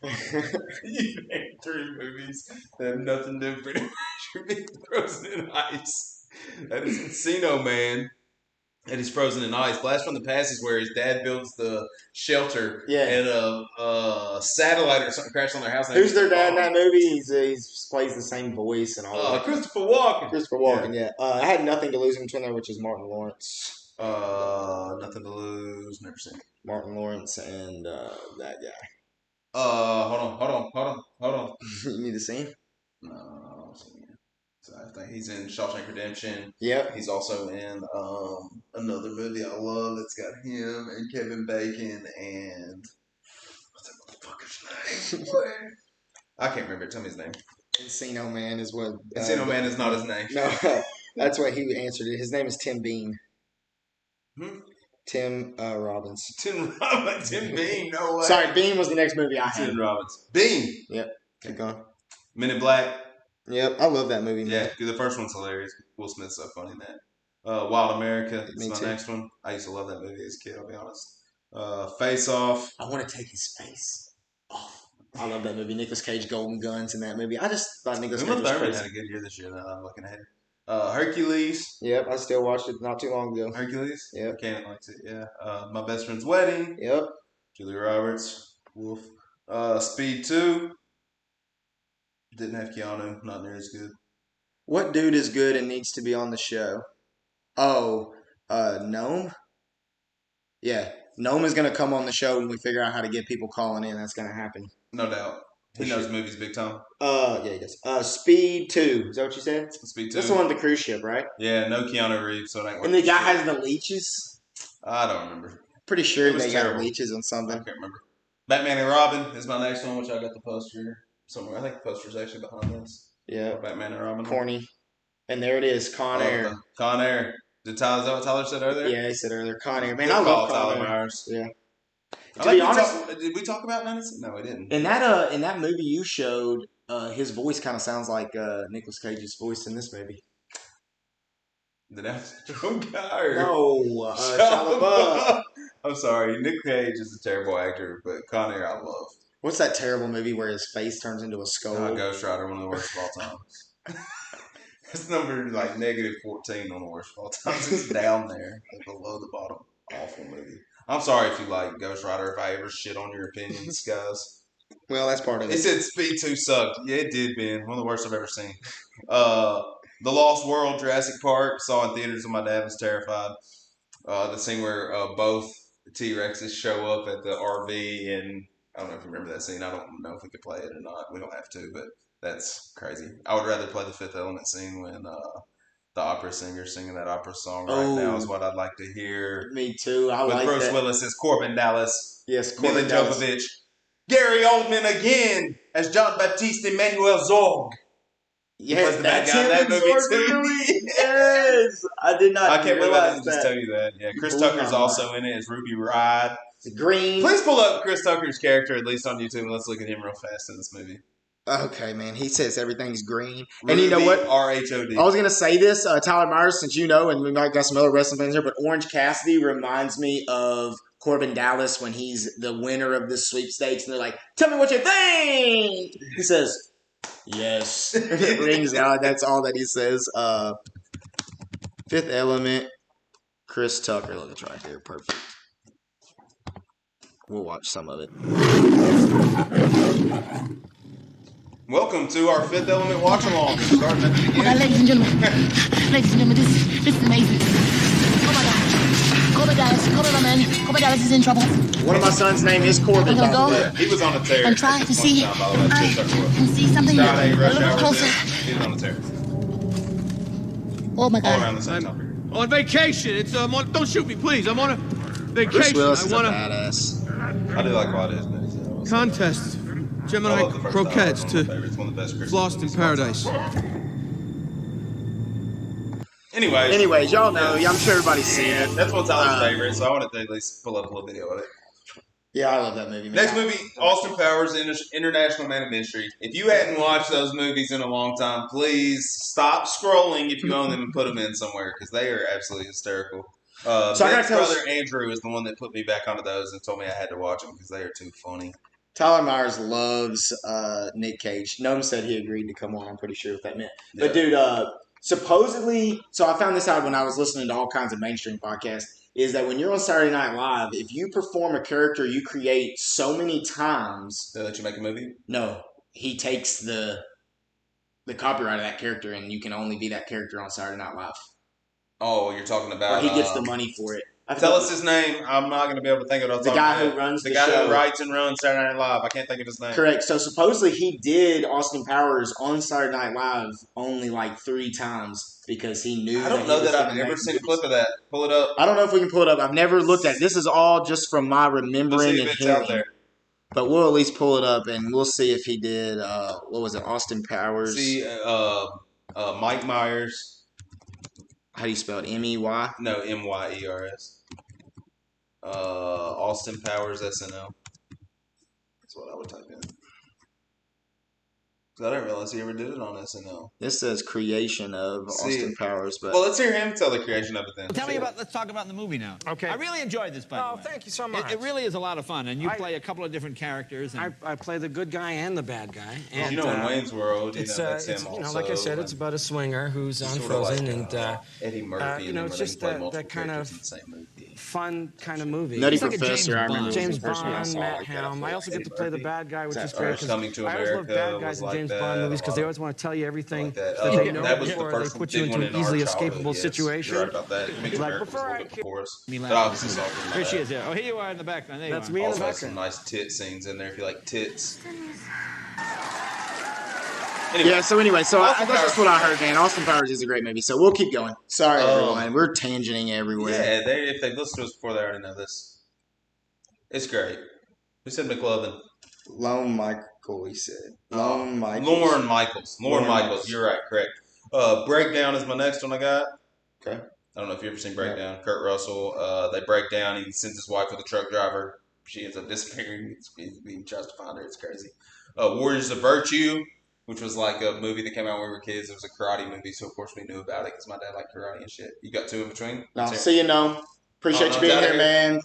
You named 3 movies that have nothing to do with You're being frozen in ice. That is Encino Man. And he's frozen in ice. Blast from the Past is where his dad builds the shelter and a satellite or something crashed on their house. Who's their dad in that movie? He plays the same voice and all that. Christopher Walken. Christopher Walken, yeah. I had Nothing to Lose in between there, which is Martin Lawrence. Nothing to Lose. Never seen it. Martin Lawrence and that guy. Hold on. You need to see him? No, I don't see him. So I think he's in Shawshank Redemption. Yep. He's also in another movie I love that's got him and Kevin Bacon and what's that motherfucker's name? I can't remember. Tell me his name. Encino Man is what. Encino Man is not his name. No, that's what he answered it. His name is Tim Bean. Tim Robbins. Tim Bean. No way. Sorry, Bean was the next movie I had. Tim Robbins. Bean. Yep. Keep going. Men in Black. Yep, I love that movie, man. Yeah, the first one's hilarious. Will Smith's so funny in that. Wild America is Me my too. next one. I used to love that movie as a kid, I'll be honest. Face Off. I want to take his face off. I love that movie. Nicolas Cage, Golden Guns in that movie. I just thought Nicolas Cage was Thurman crazy. had a good year this year now that I'm looking at it. Hercules. Yep, I still watched it not too long ago. Hercules? Yep. Can't likes it, yeah. My Best Friend's Wedding. Yep. Julia Roberts. Wolf. Speed 2. Didn't have Keanu. Not near as good. What dude is good and needs to be on the show? Oh, Gnome? Yeah. Gnome is going to come on the show when we figure out how to get people calling in. That's going to happen. No doubt. He knows movies big time. Yeah, he does. Speed 2. Is that what you said? Speed 2. That's the one with the cruise ship, right? Yeah, no Keanu Reeves, so it ain't worth And the the guy shit. has the leeches? I don't remember. Pretty sure they terrible. got leeches on I something. can't remember. Batman and Robin is my next one, which I got the poster somewhere. I think the poster's actually behind this. Yeah. Batman and Robin. Corny. And there it is, Con Air. Con Air. Is that what Tyler said earlier? Yeah, he said earlier. Con Air. Man, Good I call, love Con Tyler Air. Myers. Yeah. To be honest, did we talk about 96? No, we didn't. In that movie you showed, his voice kind of sounds like Nicolas Cage's voice in this movie. Did I have to throw guy? No, Shia LaBeouf. I'm sorry. Nick Cage is a terrible actor, but Con Air I love. What's that terrible movie where his face turns into a skull? Ghost Rider, one of the worst of all time. It's number like -14 on the worst of all time. It's down there, like below the bottom. Awful movie. I'm sorry if you like Ghost Rider. If I ever shit on your opinions, guys. Well, that's part of it. He said Speed 2 sucked. Yeah, it did, Ben. One of the worst I've ever seen. The Lost World, Jurassic Park. Saw in theaters when my dad was terrified. The scene where both T-Rexes show up at the RV, and I don't know if you remember that scene. I don't know if we could play it or not. We don't have to, but that's crazy. I would rather play the Fifth Element scene when the opera singer singing that opera song right now is what I'd like to hear. Me too. I with like Bruce that. Willis as Corbin Dallas. Yes, Mila Corbin Dallas. Jovovich. Gary Oldman again as John Baptiste Emmanuel Zorg. Yes, the that's bad guy in him that in movie Zorg too. movie. Yes, I did not. I can't believe I realize didn't just that. tell you that. Yeah, Chris Cool. Tucker's also in it as Ruby Ride. The green. Please pull up Chris Tucker's character at least on YouTube and let's look at him real fast in this movie. Okay, man. He says everything's green. And you know what? RHOD. I was going to say this, Tyler Myers, since you know, and we might got some other wrestling fans here, but Orange Cassidy reminds me of Corbin Dallas when he's the winner of the sweepstakes, and they're like, tell me what you think! He says, yes. And it rings out. That's all that he says. Fifth Element, Chris Tucker. Look, it's right there. Perfect. We'll watch some of it. Welcome to our Fifth Element watch along. Starting at the beginning. Ladies and gentlemen, this is amazing. Oh my God. Corbin Dallas is in trouble. One of my sons' name is Corbin. I'm gonna go Yeah, he was on the terrace. and try to see. By the way, Chris Tucker was. And see something Friday, a rush little hour closer. there. He was on the terrace. Oh my All God. around the same time. On vacation. It's don't shoot me, please. I'm on a Bruce vacation. Willis is I a want badass. I do like Claude Isman. to contest I Gemini love the first croquettes time. to It's one of the best Christmas Lost in movies of all Paradise. Anyways, y'all know. I'm sure everybody's seen it. That's one Tyler's favorite, so I wanted to at least pull up a little video of it. Yeah, I love that movie, man. Next movie, Austin Powers, International Man of Mystery. If you hadn't watched those movies in a long time, please stop scrolling if you own them and put them in somewhere because they are absolutely hysterical. So I gotta Ben's tell brother Andrew is the one that put me back onto those and told me I had to watch them because they are too funny. Tyler Myers loves Nick Cage. Gnome said he agreed to come on. I'm pretty sure what that meant. Yeah. But dude, supposedly, so I found this out when I was listening to all kinds of mainstream podcasts, is that when you're on Saturday Night Live, if you perform a character you create so many times, They let you make a movie? No, he takes the copyright of that character, and you can only be that character on Saturday Night Live. Oh, you're talking about... Or he gets the money for it. Tell us his name. I'm not going to be able to think of it. The guy who runs the guy show. who writes and runs Saturday Night Live. I can't think of his name. Correct. So supposedly he did Austin Powers on Saturday Night Live only like 3 times because he knew. I don't know that I've ever seen a clip of that. Pull it up. I don't know if we can pull it up. I've never looked at it. This is all just from my remembering and hearing. Out there. But we'll at least pull it up and we'll see if he did. What was it? Austin Powers. See, Mike Myers. How do you spell it? M-E-Y? No, M-Y-E-R-S. Austin Powers SNL. That's what I would type in. I didn't realize he ever did it on SNL. This says creation of Austin Powers, but well, let's hear him tell the creation of it then. Tell me about. Let's talk about the movie now. Okay. I really enjoyed this. By the way. Thank you so much. It really is a lot of fun, and you play a couple of different characters. And I play the good guy and the bad guy. And, you know, in Wayne's World, that's him also. Like I said, it's about a swinger who's on Frozen, like, and Eddie Murphy. It's just that kind of fun kind of movie. Nutty Professor, I remember. James Bond, Matt Helm. I also get to play the bad guy, which is great. I always love bad guys in James Bond movies because they always want to tell you everything that you know before they put you into an easily escapable situation. You're right about that. Like before I Here she is. Yeah. Oh, here you are in the background. That's me in the background. Some nice tit scenes in there if you like tits. Anyway, yeah, so that's just what I heard, man. Austin Powers is a great movie, so we'll keep going. Sorry, everyone. We're tangenting everywhere. Yeah, if they've listened to us before, they already know this. It's great. Who said McLovin? Lone Michael, he said. Lorne Michaels. You're right, correct. Breakdown is my next one I got. Okay. I don't know if you've ever seen Breakdown. Yeah. Kurt Russell. They break down. He sends his wife with a truck driver. She ends up disappearing. He tries to find her. It's crazy. Warriors of Virtue, which was like a movie that came out when we were kids. It was a karate movie, so of course we knew about it because my dad liked karate and shit. You got 2 in between? No, see you, Gnome. Appreciate you being here, man.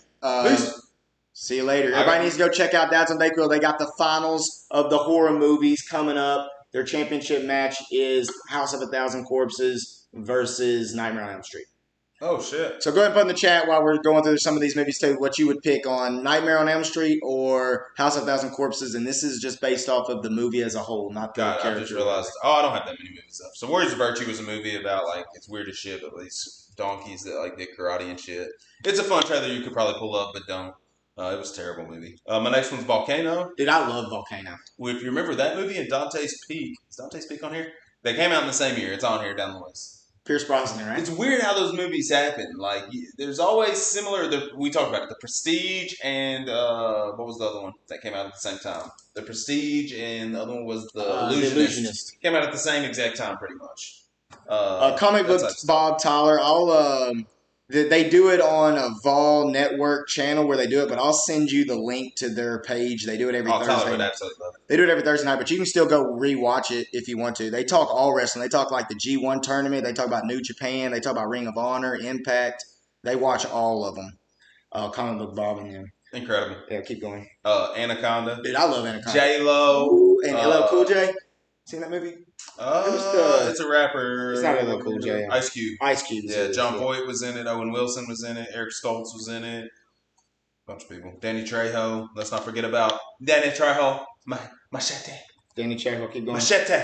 See you later. Everybody needs to go check out Dads on Dayquil. They got the finals of the horror movies coming up. Their championship match is House of 1,000 Corpses versus Nightmare on Elm Street. Oh, shit. So go ahead and put in the chat while we're going through some of these movies too, what you would pick on Nightmare on Elm Street or House of 1,000 Corpses. And this is just based off of the movie as a whole, not the character. I just realized, I don't have that many movies up. So Warriors of Virtue was a movie about, like, it's weird as shit, but these donkeys that, like, did karate and shit. It's a fun trailer you could probably pull up, but don't. It was a terrible movie. My next one's Volcano. Dude, I love Volcano. If you remember that movie and Dante's Peak. Is Dante's Peak on here? They came out in the same year. It's on here down the list. Pierce Brosnan, right? It's weird how those movies happen. Like, there's always similar. We talked about it. The Prestige and what was the other one that came out at the same time? The Prestige and the other one was The Illusionist. Came out at the same exact time, pretty much. Comic Books Bob Tyler. They do it on a Vol Network channel where they do it, but I'll send you the link to their page. They do it every Thursday. Tyler would absolutely love it. They do it every Thursday night, but you can still go rewatch it if you want to. They talk all wrestling. They talk like the G1 tournament. They talk about New Japan. They talk about Ring of Honor, Impact. They watch all of them. Comic Book Bob and them. Incredible. Yeah, keep going. Anaconda. Dude, I love Anaconda. J-Lo. And LL Cool J. Seen that movie? It's a rapper. It's not LL Cool J. Ice Cube. Ice Cube. Yeah, John Voight was in it. Owen Wilson was in it. Eric Stoltz was in it. Bunch of people. Danny Trejo. Let's not forget about Danny Trejo. Machete. Danny Trejo. Keep going. Machete.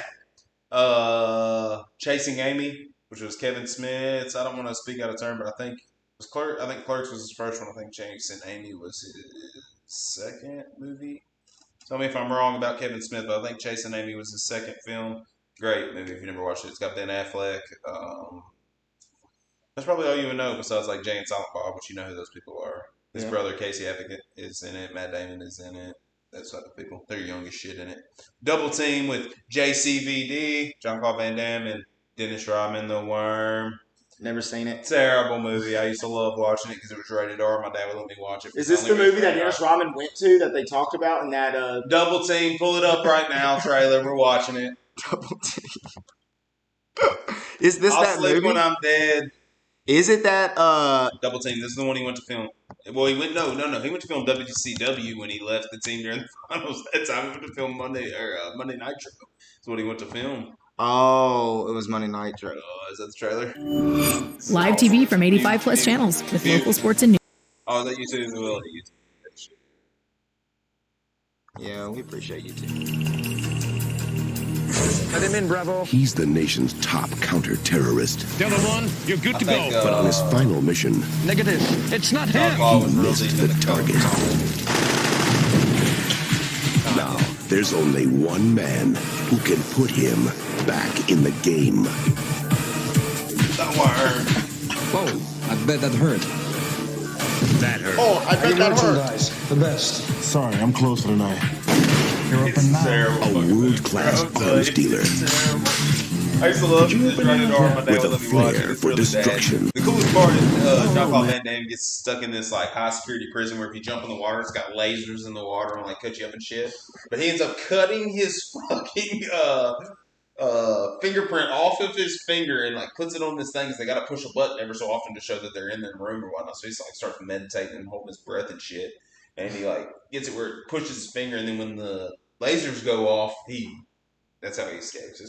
Chasing Amy, which was Kevin Smith's. I don't want to speak out of turn, but I think Clerks was his first one. I think Chasing Amy was his second movie. Tell me if I'm wrong about Kevin Smith, but I think Chasing Amy was his second film. Great movie if you never watched it. It's got Ben Affleck. That's probably all you would know besides like Jay and Silent Bob, which you know who those people are. His brother Casey Affleck is in it. Matt Damon is in it. Those other people. They're young as shit in it. Double Team with JCVD, Jean-Claude Van Damme, and Dennis Rodman, the Worm. Never seen it. Terrible movie. I used to love watching it because it was rated R. My dad would let me watch it. Is this the movie that Dennis Rodman went to that they talked about in that? Double Team. Pull it up right now. Trailer. We're watching it. Double Team. Is this I'll that sleep movie? when I'm dead. Is it that Double Team? This is the one he went to film. Well, he went no. He went to film WCW when he left the team during the finals. That time he went to film Monday Nitro. That's what he went to film. Oh, it was Monday Nitro. Is that the trailer? Live TV from 85 plus channels with local sports and news. Oh, that YouTube as well. Yeah, we appreciate you too. Let him in, Bravo. He's the nation's top counter-terrorist. Delta 1, you're good to go. But on his final mission, Negative. It's not him. he missed the target. Now, there's only one man who can put him back in the game. That hurt. Whoa, I bet that hurt. That hurt. Oh, I bet that hurt. The best. Sorry, I'm closer tonight. You're open now. A world-class arms dealer. I used to love this running arm. My dad with a would let me watch it. flair It's for really destruction. bad. The coolest part is Jean-Claude Van Damme gets stuck in this like high security prison where if you jump in the water, it's got lasers in the water and like cut you up and shit. But he ends up cutting his fucking fingerprint off of his finger and like puts it on this thing because they got to push a button ever so often to show that they're in the room or whatnot. So he's like starts meditating and holding his breath and shit. And he like gets it where it pushes his finger, and then when the lasers go off, that's how he escapes.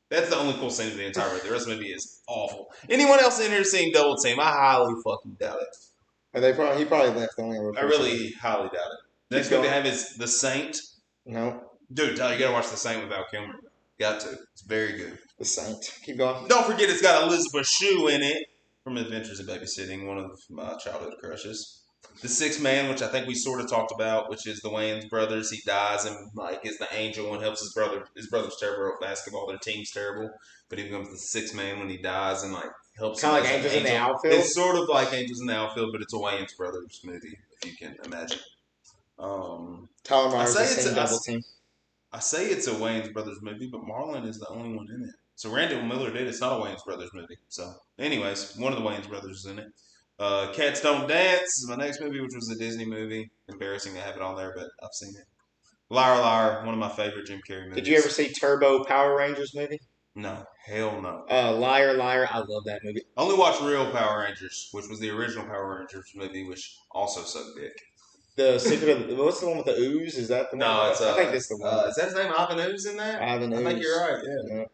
That's the only cool scene of the entire movie. The rest of the movie is awful. Anyone else in here seen Double Team? I highly fucking doubt it. He probably left the only other I really highly doubt it. Next movie they have is The Saint. No. Dude, you gotta watch The Saint with Val Kilmer. Got to. It's very good. The Saint. Keep going. Don't forget it's got Elizabeth Shue in it from Adventures in Babysitting, one of my childhood crushes. The Sixth Man, which I think we sort of talked about, which is the Wayans brothers. He dies and like is the angel and helps his brother. His brother's terrible at basketball. Their team's terrible, but he becomes the Sixth Man when he dies and like helps. Kind of like Angels in the Outfield. It's sort of like Angels in the Outfield, but it's a Wayans brothers movie, if you can imagine. Tyler Myers is in Double Team. I say it's a Wayans brothers movie, but Marlon is the only one in it. So Randall Miller did. It's not a Wayans brothers movie. So, anyways, one of the Wayans brothers is in it. Cats Don't Dance is my next movie, which was a Disney movie. Embarrassing to have it on there, but I've seen it. Liar Liar, one of my favorite Jim Carrey movies. Did you ever see Turbo Power Rangers movie? No, hell no. Liar Liar, I love that movie. I only watched Real Power Rangers, which was the original Power Rangers movie, which also sucked dick. The Secret of what's the one with the ooze? Is that the one? No, it's I think that's the one. Is that his name? Ivan Ooze in that? Ivan Ooze. I think you're right.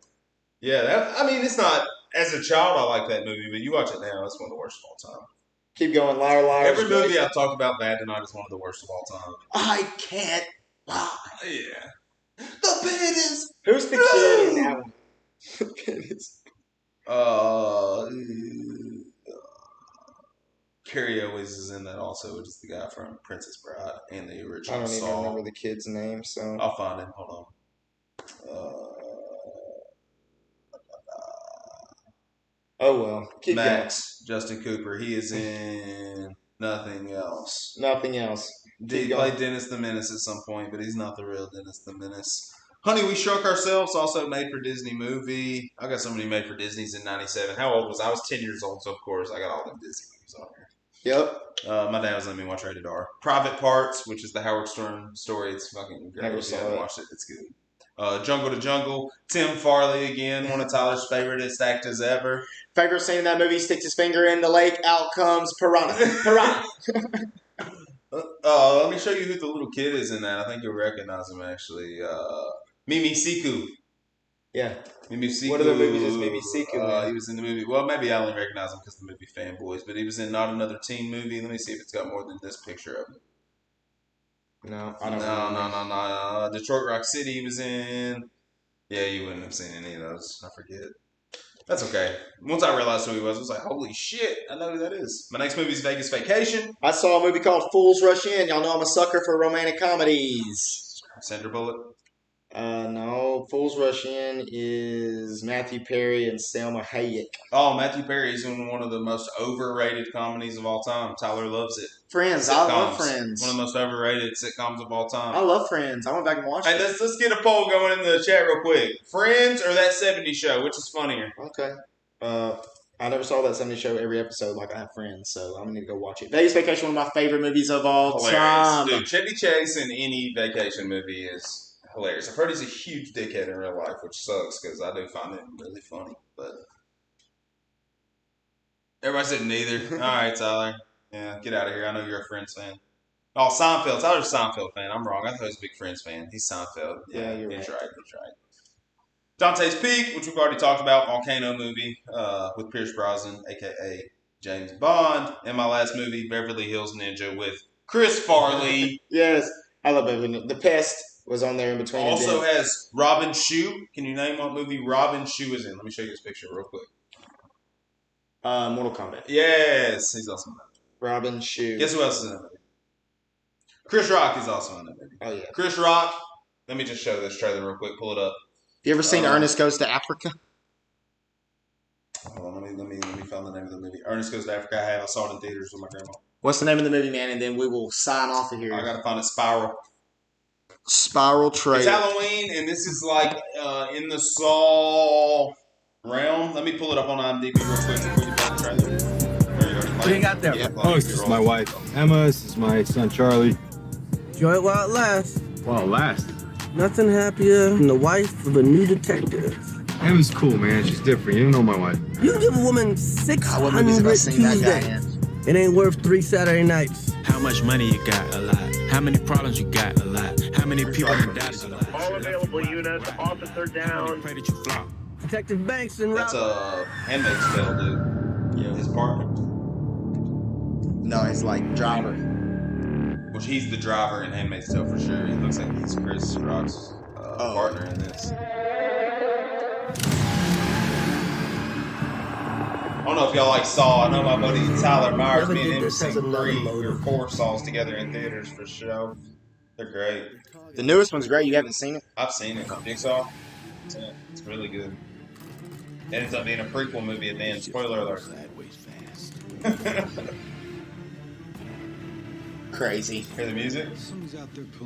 Yeah. I mean, it's not. As a child, I like that movie, but you watch it now, it's one of the worst of all time. Keep going, Liar Liar. Every movie I've talked about bad tonight is one of the worst of all time. I can't lie. Yeah. The pit is. Who's the kid in that one? The pit is. Carrie Elwes is in that also, which is the guy from Princess Bride and the original. I don't even remember the kid's name, so I'll find him. Hold on. Oh well. Keep Max, going. Justin Cooper. He is in Nothing Else. Nothing Else. He played Dennis the Menace at some point, but he's not the real Dennis the Menace. Honey, We Shrunk Ourselves, also made for Disney movie. I got so many made for Disney's in '97. How old was I? I was 10 years old, so of course I got all them Disney movies on here. Yep. My dad was letting me watch Rated R. Private Parts, which is the Howard Stern story. It's fucking great. Never If saw you haven't it. watched it, it's good. Jungle to Jungle. Tim Farley again, one of Tyler's favoriteest actors ever. Favorite scene in that movie, sticks his finger in the lake, out comes Piranha. Piranha. Let me show you who the little kid is in that. I think you'll recognize him, actually. Mimi Siku. Yeah. Mimi Siku. What other movies is Mimi Siku in? He was in the movie. Well, maybe I only recognize him because of the movie Fanboys, but he was in Not Another Teen Movie. Let me see if it's got more than this picture of him. No, I don't know. No. Detroit Rock City he was in. Yeah, you wouldn't have seen any of those. I forget. That's okay. Once I realized who he was, I was like, holy shit, I know who that is. My next movie is Vegas Vacation. I saw a movie called Fools Rush In. Y'all know I'm a sucker for romantic comedies. Sandra Bullock. No. Fools Rush In is Matthew Perry and Selma Hayek. Oh, Matthew Perry is in one of the most overrated comedies of all time. Tyler loves it. Friends. Sitcoms. I love Friends. One of the most overrated sitcoms of all time. I love Friends. I went back and watched it. Hey, let's get a poll going in the chat real quick. Friends or that 70s show? Which is funnier? Okay. I never saw that 70s show every episode like I have Friends, so I'm going to need to go watch it. Vegas Vacation, one of my favorite movies of all time. Dude, Chevy Chase in any vacation movie is hilarious. I've heard he's a huge dickhead in real life, which sucks because I do find him really funny. But Everybody said neither. All right, Tyler. Yeah, get out of here. I know you're a Friends fan. Oh, Seinfeld. Tyler's a Seinfeld fan. I'm wrong. I thought he was a big Friends fan. He's Seinfeld. Yeah, you're he's right. He's right. Dante's Peak, which we've already talked about, volcano movie with Pierce Brosnan, a.k.a. James Bond. And my last movie, Beverly Hills Ninja with Chris Farley. Yes, I love Beverly. The Pest was on there in between. Also has Robin Shue. Can you name what movie Robin Shue is in? Let me show you this picture real quick. Mortal Kombat. Yes, he's also in that movie. Robin Shue. Guess who else is in that movie? Chris Rock is also in that movie. Oh, yeah. Chris Rock. Let me just show this trailer real quick. Pull it up. You ever seen Ernest Goes to Africa? Hold on, let me find the name of the movie. Ernest Goes to Africa. I saw it in theaters with my grandma. What's the name of the movie, man? And then we will sign off of here. I gotta find it. Spiral. Spiral trailer. It's Halloween, and this is like in the Saw realm. Let me pull it up on IMDb real quick before you find the trailer. What do you got there? Yeah. Oh, this is my wife, Emma. This is my son, Charlie. Enjoy it while it lasts. While it lasts. Nothing happier than the wife of a new detective. Emma's cool, man. She's different. You don't know my wife. You give a woman 600 Tuesdays. It ain't worth 3 Saturday nights. How much money you got? A lot. How many problems you got? A lot. How many people you got? A lot. All available units, officer down. Pray that you flop. Detective Banks and That's a Handmaid's Tale dude. Yeah, his partner. No, he's like driver. Which he's the driver in Handmaid's Tale for sure. He looks like he's Chris Rock's partner in this. I don't know if y'all like Saw. I know my buddy Tyler Myers, me and him have seen 3 or 4 Saws together in theaters for show. They're great. The newest one's great. You haven't seen it? I've seen it. Jigsaw. Yeah, it's really good. It ends up being a prequel movie at the end. Spoiler alert. Crazy. Hear the music?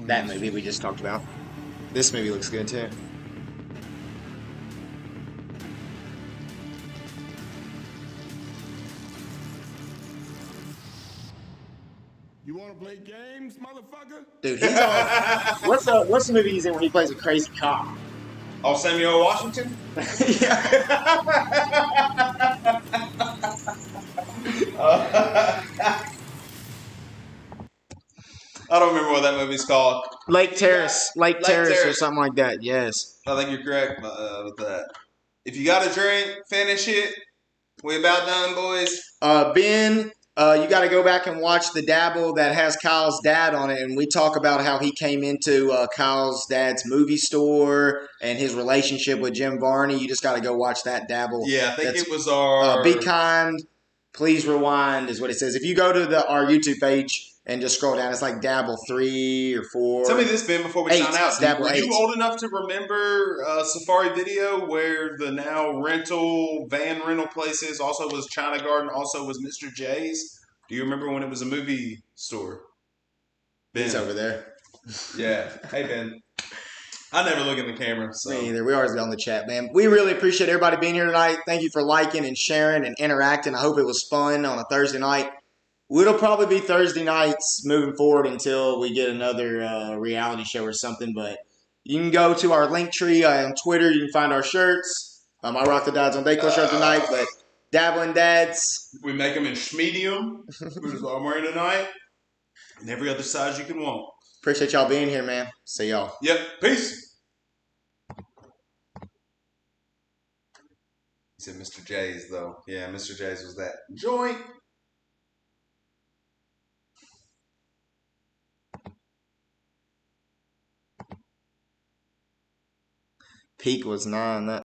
That movie we just talked about. This movie looks good too. You want to play games, motherfucker? Dude, he's on. What's the movie he's in where he plays a crazy cop? Oh, Samuel Washington? I don't remember what that movie's called. Lake Terrace or something like that. Yes. I think you're correct with that. If you got a drink, finish it. We about done, boys. Ben, you got to go back and watch the Dabble that has Kyle's dad on it, and we talk about how he came into Kyle's dad's movie store and his relationship with Jim Varney. You just got to go watch that Dabble. Yeah, I think it was our... Be kind, please rewind is what it says. If you go to our YouTube page and just scroll down, it's like Dabble 3 or 4. Tell me this, Ben, before we sign out. Dabble Were 8. you old enough to remember Safari Video where the now van rental places also was China Garden, also was Mr. J's? Do you remember when it was a movie store? Ben. He's over there. Yeah. Hey, Ben. I never look in the camera. So. Me either. We always be on the chat, man. We really appreciate everybody being here tonight. Thank you for liking and sharing and interacting. I hope it was fun on a Thursday night. It'll probably be Thursday nights moving forward until we get another reality show or something. But you can go to our link tree on Twitter. You can find our shirts. I rock the Dads on Daycare shirt tonight, but Dabbling Dads. We make them in schmedium, which is what I'm wearing tonight. And every other size you can want. Appreciate y'all being here, man. See y'all. Yep. Peace. He said Mr. J's, though. Yeah, Mr. J's was that joint. Peak was 9.